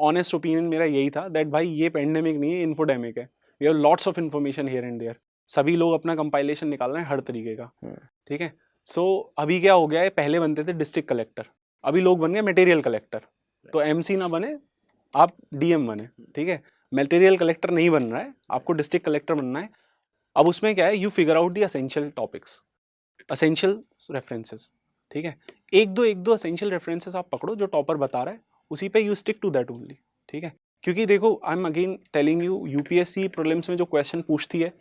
ऑनेस्ट ओपिनियन मेरा यही था दैट भाई ये पेंडेमिक नहीं है, इन्फोडेमिक है। We have lots of information here and there. सभी लोग अपना कंपाइलेशन निकाल रहे हैं हर तरीके का, ठीक है। सो अभी क्या हो गया है, पहले बनते थे डिस्ट्रिक्ट कलेक्टर, अभी लोग बन गए मटेरियल कलेक्टर। तो MC ना बने, आप DM बने, ठीक है। मटेरियल कलेक्टर नहीं बन रहा है, आपको डिस्ट्रिक्ट कलेक्टर बनना है। अब उसमें क्या है, you figure out the essential topics, essential references, ठीक है। एक दो एसेंशियल रेफरेंसेस आप पकड़ो जो टॉपर बता रहा है, उसी पे you stick to that only, ठीक है। क्योंकि देखो I am again telling you, UPSC prelims में जो क्वेश्चन पूछती है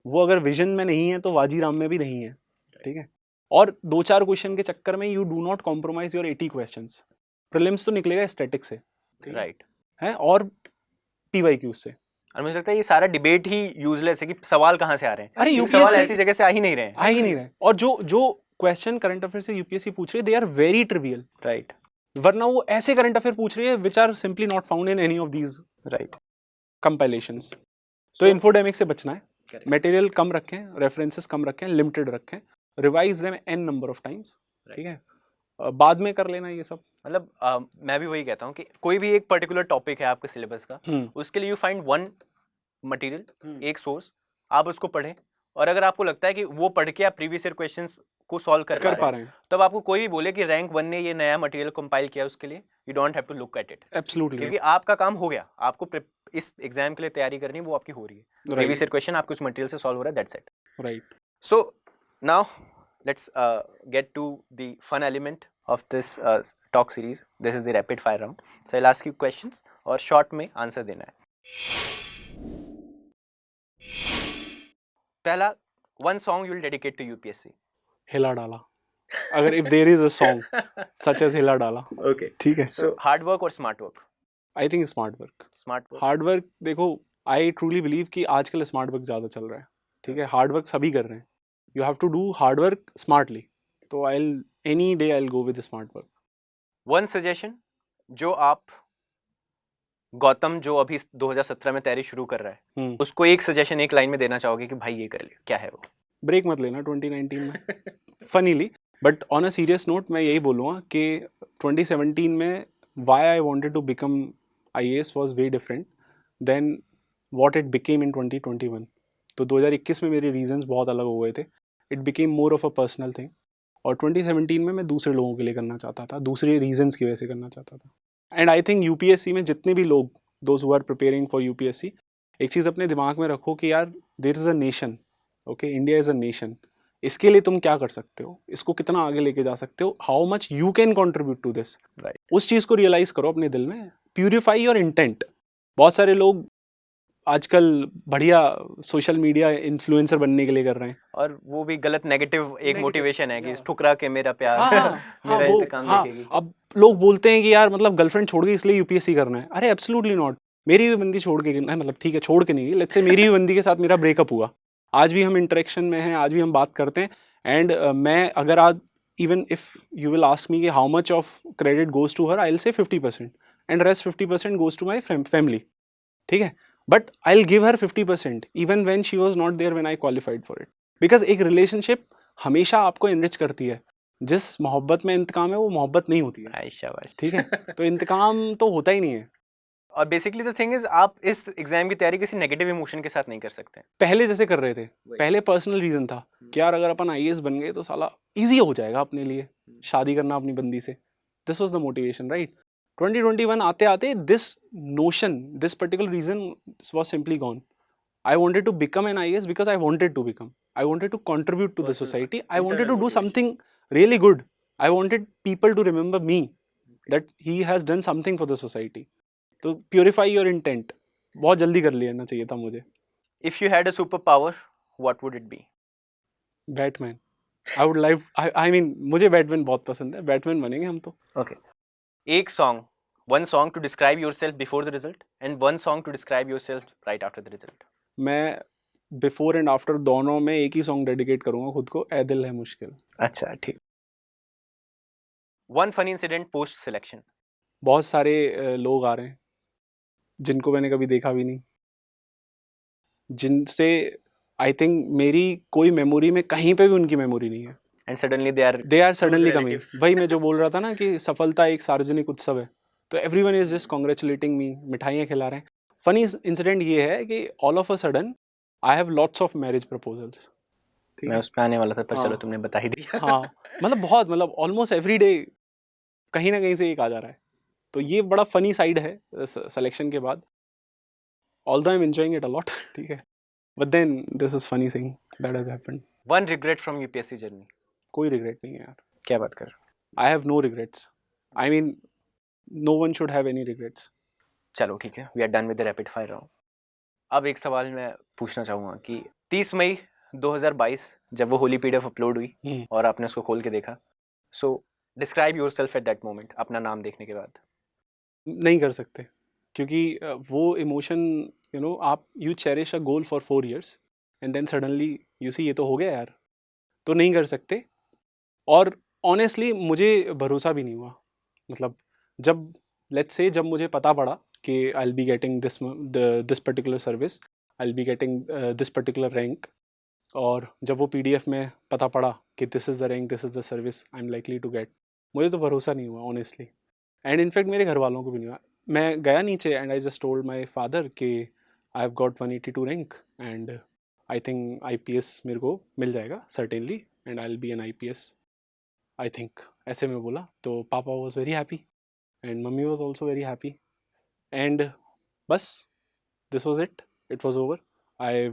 वो अगर विजन में नहीं है तो वाजीराम में भी नहीं है, ठीक है। और 2-4 क्वेश्चन के चक्कर में you do not compromise your 80 questions. Prelims तो निकलेगा स्टैटिक से, राइट है, और PYQ से। और मुझे लगता है ये सारा डिबेट ही यूजलेस है कि सवाल कहाँ से आ रहे हैं। अरे क्योंकि सवाल ऐसी जगह से आ ही नहीं रहे हैं। आ ही नहीं रहे। और जो क्वेश्चन करंट अफेयर से UPSC पूछ रही है, they are very trivial, right. वरना वो ऐसे करंट अफेयर पूछ रही है which are simply not found in any of these right compilations. तो इन्फोडेमिक से बचना है, मटेरियल कम रखें, रेफरेंसेस कम रखें, लिमिटेड रखें, revise them n number of times, ठीक है। बाद में कर लेना ये सब। मतलब मैं भी वही कहता हूँ कि कोई भी एक पर्टिकुलर टॉपिक है आपके सिलेबस का, उसके लिए यू फाइंड वन मटेरियल, एक सोर्स, आप उसको पढ़ें। और अगर आपको लगता है कि वो पढ़ के आप प्रीवियस ईयर क्वेश्चंस को सॉल्व कर पा रहे हैं, तब आपको कोई भी बोले कि रैंक 1 ने ये नया मटेरियल कंपाइल किया, उसके लिए you don't have to look at it. Absolutely, क्योंकि आपका काम हो गया, आपको इस एग्जाम के लिए तैयारी करनी वो आपकी हो रही है। प्रीवियस ईयर क्वेश्चन आपके उस मटेरियल से सॉल्व हो रहा है, that's it, right. So now let's get to the fun element of this talk series. This is the rapid fire round. So I'll ask you questions और short में answer देना है। पहला, one song you'll dedicate to UPSC. हिला डाला, अगर if there is a song such as हिला डाला, Okay. ठीक है। So hard work or smart work? I think smart work. Smart work. Hard work, देखो आई ट्रूली बिलीव कि आजकल स्मार्ट वर्क ज़्यादा चल रहा है, ठीक है। हार्ड वर्क सभी कर रहे हैं, you have to do hard work smartly. तो any day I will go with smart work. One suggestion जो आप गौतम जो अभी 2017 में तैयारी शुरू कर रहा है, उसको एक सजेशन एक लाइन में देना चाहोगे कि भाई ये कर ले, क्या है वो? ब्रेक मत लेना 2019 में funnily, but on a serious note मैं यही बोलूँगा कि 2017 में why I wanted to become IAS was way different than what it became in 2021। तो 2021 में मेरे रीजंस बहुत अलग हो गए थे, it became more of a personal thing. और 2017 में मैं दूसरे लोगों के लिए करना चाहता था, दूसरे रीजंस की वजह से करना चाहता था। एंड आई थिंक UPSC में जितने भी लोग, those who are preparing for UPSC, एक चीज़ अपने दिमाग में रखो कि यार there is a nation, okay, India is a nation. इसके लिए तुम क्या कर सकते हो, इसको कितना आगे लेके जा सकते हो, how much you can contribute to this, उस चीज़ को रियलाइज़ करो अपने दिल में। Purify your intent. बहुत सारे लोग आजकल बढ़िया सोशल मीडिया इन्फ्लुएंसर बनने के लिए कर रहे हैं, और वो भी गलत नेगेटिव एक मोटिवेशन है कि ठुकरा के मेरा प्यार मेरा इंतकाम देखेगी। अब लोग बोलते हैं कि यार मतलब गर्लफ्रेंड छोड़ के इसलिए UPSC करना है। अरे एब्सोल्युटली नॉट। मेरी भी बंदी छोड़ के, मतलब ठीक है छोड़ के नहीं, लेट्स से मेरी भी बंदी के साथ मेरा ब्रेकअप हुआ, आज भी हम इंटरेक्शन में हैं, आज भी हम बात करते हैं। एंड मैं अगर आज even if you will ask me कि how much of credit goes to her, I will say 50% and rest 50% goes to my family, ठीक है। But I'll give her 50% even when she was not there when I qualified for it. Because एक relationship हमेशा आपको इनरिच करती है। जिस मोहब्बत में इंतकाम है वो मोहब्बत नहीं होती है, आयशा भाई। ठीक है। तो इंतकाम तो होता ही नहीं है। और बेसिकली द थिंग इज आप इस एग्जाम की तैयारी किसी नेगेटिव इमोशन के साथ नहीं कर सकते। पहले जैसे कर रहे थे, पहले पर्सनल रीजन था कि यार अगर अपन आईएएस बन गए तो साला इजी हो जाएगा अपने लिए शादी करना अपनी बंदी से। This was the motivation, right. 2021 आते आते this notion, this particular reason was simply gone. I wanted to become an IAS because I wanted to become. I wanted to contribute to the society. I wanted to do something really good. I wanted people to remember me, that he has done something for the society. तो purify your intent. बहुत जल्दी कर लेना चाहिए था मुझे। If you had a superpower, what would it be? Batman. I would like. I mean मुझे Batman बहुत पसंद है। Batman बनेंगे हम तो। Okay. एक song, one song to describe yourself before the result, and one song to describe yourself right after the result. मैं बिफोर एंड आफ्टर दोनों में एक ही सॉन्ग डेडिकेट करूंगा खुद को, ऐ दिल है मुश्किल। अच्छा ठीक। One funny incident post selection. बहुत सारे लोग आ रहे हैं जिनको मैंने कभी देखा भी नहीं, जिनसे आई थिंक मेरी कोई मेमोरी में कहीं पे भी उनकी मेमोरी नहीं है। And suddenly they are suddenly coming. relatives. वही मैं जो बोल रहा था ना कि सफलता एक सार्वजनिक उत्सव है, तो एवरीवन इज जस्ट कॉन्ग्रेचुलेटिंग मी, मिठाइयाँ खिला रहे हैं। फनी इंसिडेंट ये है कि all of a sudden I have lots of marriage proposals. मैं उस पे आने वाला था पर हाँ। चलो तुमने बता ही दिया। हाँ मतलब बहुत, मतलब ऑलमोस्ट एवरी डे कहीं ना कहीं से एक आ जा रहा है। तो ये बड़ा फनी साइड है सिलेक्शन के बाद, although I am enjoying it a lot, ठीक है, but then this is funny thing that has happened. One regret from UPSC journey. कोई रिग्रेट नहीं है यार, क्या बात कर? I have no regrets. I mean no one should have any regrets. चलो ठीक है, we are done with the rapid fire round. अब एक सवाल मैं पूछना चाहूँगा कि 30 मई 2022 जब वो होली PDF अपलोड हुई और आपने उसको खोल के देखा, so describe yourself at that moment, अपना नाम देखने के बाद। नहीं कर सकते, क्योंकि वो इमोशन यू नो, आप you cherish a goal for 4 years and then suddenly you see ये तो हो गया यार, तो नहीं कर सकते। और ऑनेस्टली मुझे भरोसा भी नहीं हुआ, मतलब जब लेट्स से जब मुझे पता पड़ा कि I will be getting this particular service, I will be getting this particular rank, और जब वो PDF में पता पड़ा कि this is the rank, this is the service I am likely to get, मुझे तो भरोसा नहीं हुआ ऑनेस्टली, एंड इनफैक्ट मेरे घर वालों को भी नहीं हुआ। मैं गया नीचे and I just told my father कि I have got 182 rank and I think IPS मेरे को मिल जाएगा certainly and I will be an IPS I think, ऐसे में बोला। तो पापा वॉज वेरी हैप्पी एंड मम्मी was also very happy, and बस this was it was over. I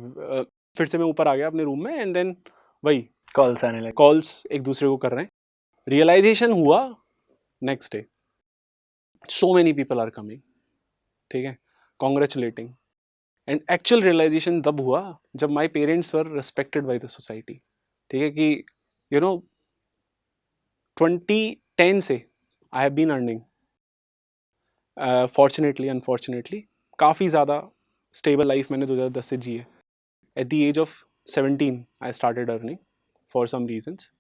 फिर से मैं ऊपर आ गया अपने रूम में एंड देन वही कॉल्स आने लगे, कॉल्स एक दूसरे को कर रहे हैं। रियलाइजेशन हुआ next day, so many people are coming, ठीक है, कॉन्ग्रेचुलेटिंग, एंड एक्चुअल रियलाइजेशन तब हुआ जब my parents were respected by the society, ठीक है, कि यू नो 2010 से I have been earning, fortunately unfortunately काफ़ी ज़्यादा स्टेबल लाइफ मैंने 2010 से जी है। At the age of 17 I started earning for some reasons,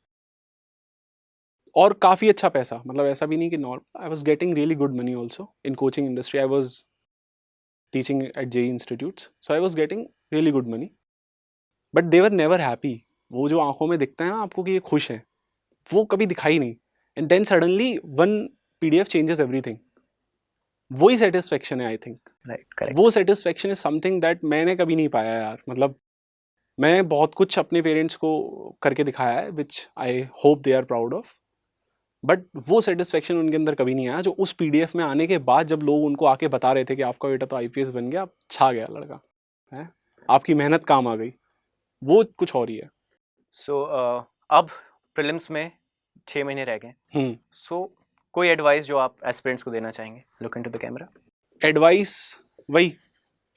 और काफ़ी अच्छा पैसा, मतलब ऐसा भी नहीं कि normal, I was getting really good money also in coaching industry. I was teaching eight JEE institutes, so I was getting really good money, but they were never happy. वो जो आंखों में दिखता है ना आपको कि ये खुश हैं, वो कभी दिखाई नहीं, and then suddenly one PDF changes everything. वही सेटिस्फेक्शन है आई थिंक, राइट, करेक्ट। वो सेटिस्फेक्शन इज समथिंग दैट मैंने कभी नहीं पाया यार। मतलब मैं बहुत कुछ अपने पेरेंट्स को करके दिखाया है which I hope they are proud of, but वो सेटिस्फेक्शन उनके अंदर कभी नहीं आया जो उस PDF में आने के बाद जब लोग उनको आके बता रहे थे कि आपका बेटा तो IPS बन गया, आप छा गया लड़का है, आपकी मेहनत काम आ गई, वो कुछ और ही है। सो अब प्रीलिम्स में 6 महीने रह गए, सो कोई एडवाइस जो आप एस्पिरेंट्स को देना चाहेंगे? Look into the camera. Advice वही,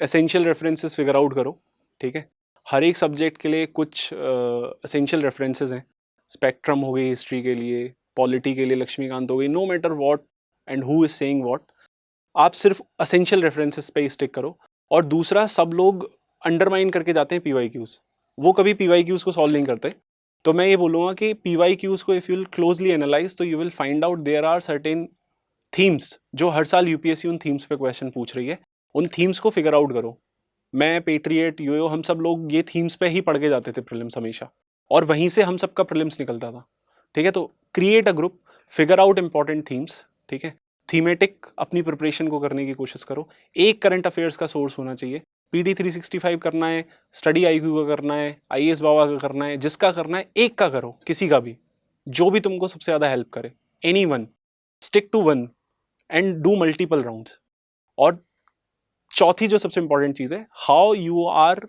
एसेंशियल रेफरेंसेस फिगर आउट करो, ठीक है, हर एक सब्जेक्ट के लिए कुछ एसेंशियल रेफरेंसेस हैं। स्पेक्ट्रम हो गई हिस्ट्री के लिए, पॉलिटी के लिए लक्ष्मीकांत हो गई, no matter what and who is saying what, आप सिर्फ एसेंशियल रेफरेंसेस पे ही स्टिक करो। और दूसरा, सब लोग अंडरमाइन करके जाते हैं PYQs, वो कभी PYQs को सॉल्व नहीं करते। तो मैं ये बोलूँगा कि PYQs को if you will closely analyze तो you will find out there are certain themes, जो हर साल UPSC उन थीम्स पे क्वेश्चन पूछ रही है, उन थीम्स को फिगर आउट करो। मैं, पेट्रियट, यूएओ, हम सब लोग ये थीम्स पे ही पढ़ के जाते थे प्रीलिम्स हमेशा, और वहीं से हम सबका प्रीलिम्स निकलता था, ठीक है। तो create a group, figure out important themes, ठीक है। थीमेटिक अपनी प्रिपरेशन को करने की कोशिश करो। एक करंट अफेयर्स का सोर्स होना चाहिए। PD 365 करना है, स्टडी IQ का करना है, IAS बाबा का करना है, जिसका करना है एक का करो, किसी का भी, जो भी तुमको सबसे ज़्यादा हेल्प करे, any one, stick to one and do multiple rounds. और चौथी जो सबसे इंपॉर्टेंट चीज़ है, how you are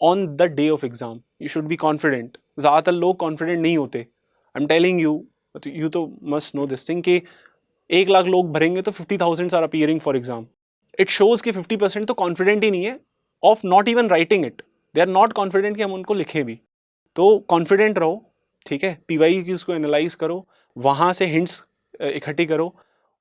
on the day of exam, you should be confident. ज़्यादातर लोग कॉन्फिडेंट नहीं होते। आई एम टेलिंग यू तो मस्ट नो दिस थिंग कि 1 लाख लोग भरेंगे तो 50,000 are appearing for exam. It shows कि 50% तो कॉन्फिडेंट ही नहीं है of not even writing it, they are not confident कि हम उनको लिखें भी। तो कॉन्फिडेंट रहो, ठीक है। PY की उसको एनालाइज करो, वहाँ से हिंट्स इकट्ठी करो।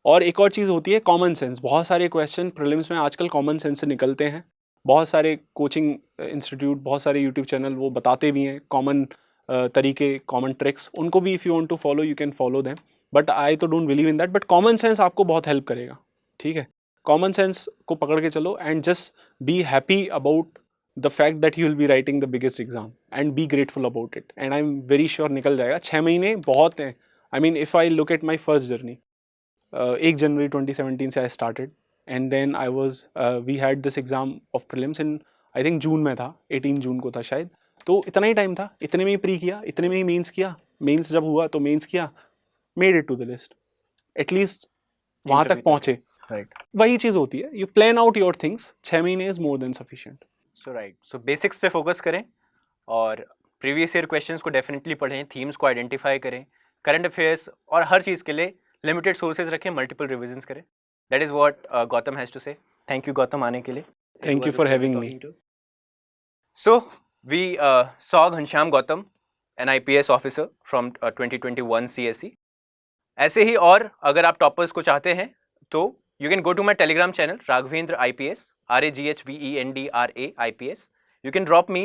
और एक और चीज़ होती है कॉमन सेंस। बहुत सारे क्वेश्चन प्रीलिम्स में आजकल कॉमन सेंस से निकलते हैं। बहुत सारे कोचिंग इंस्टीट्यूट, बहुत सारे यूट्यूब चैनल वो बताते भी हैं कॉमन तरीके, कॉमन ट्रिक्स। उनको भी if you want to follow you can follow them, but I तो don't believe in that. But common sense आपको बहुत हेल्प करेगा, ठीक है। कॉमन सेंस को पकड़ के चलो and just be happy about the fact that you will be writing the biggest exam and be grateful about it. And I am very sure निकल जाएगा। 6 महीने बहुत हैं। I mean if I look at my first journey, 1 जनवरी 2017 से I started and then I was we had this exam of prelims in I think जून में था, 18 जून को था शायद। तो इतना ही टाइम था, इतने में ही प्री किया, इतने में ही मेंस किया। मेंस जब हुआ तो मेंस किया, made it to the list, at least वहाँ तक पहुँचे। राइट, वही चीज़ होती है, you plan out your things. 6 महीने is more than sufficient. So basics पे फोकस करें और प्रीवियस ईयर क्वेश्चंस को डेफिनेटली पढ़ें, थीम्स को आइडेंटिफाई करें, करंट अफेयर्स और हर चीज़ के लिए लिमिटेड सोर्सेज रखें, मल्टीपल रिविजन्स करें। That is what Gautam has to say. Thank you Gautam आने के लिए। Thank you for having me. So we saw Ghanshyam Gautam, an IPS officer from 2021 CSE. ऐसे ही और अगर आप टॉपर्स को चाहते हैं तो you can go to my Telegram channel Raghavendra IPS, RAGHVENDRA IPS. You can drop me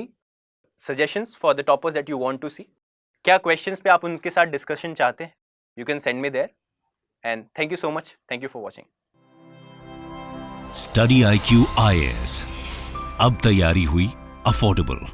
suggestions for the toppers that you want to see. क्या questions पे आप उनके साथ discussion चाहते हैं? You can send me there. And thank you so much. Thank you for watching. Study IQ IAS, अब तैयारी हुई अफोर्डेबल।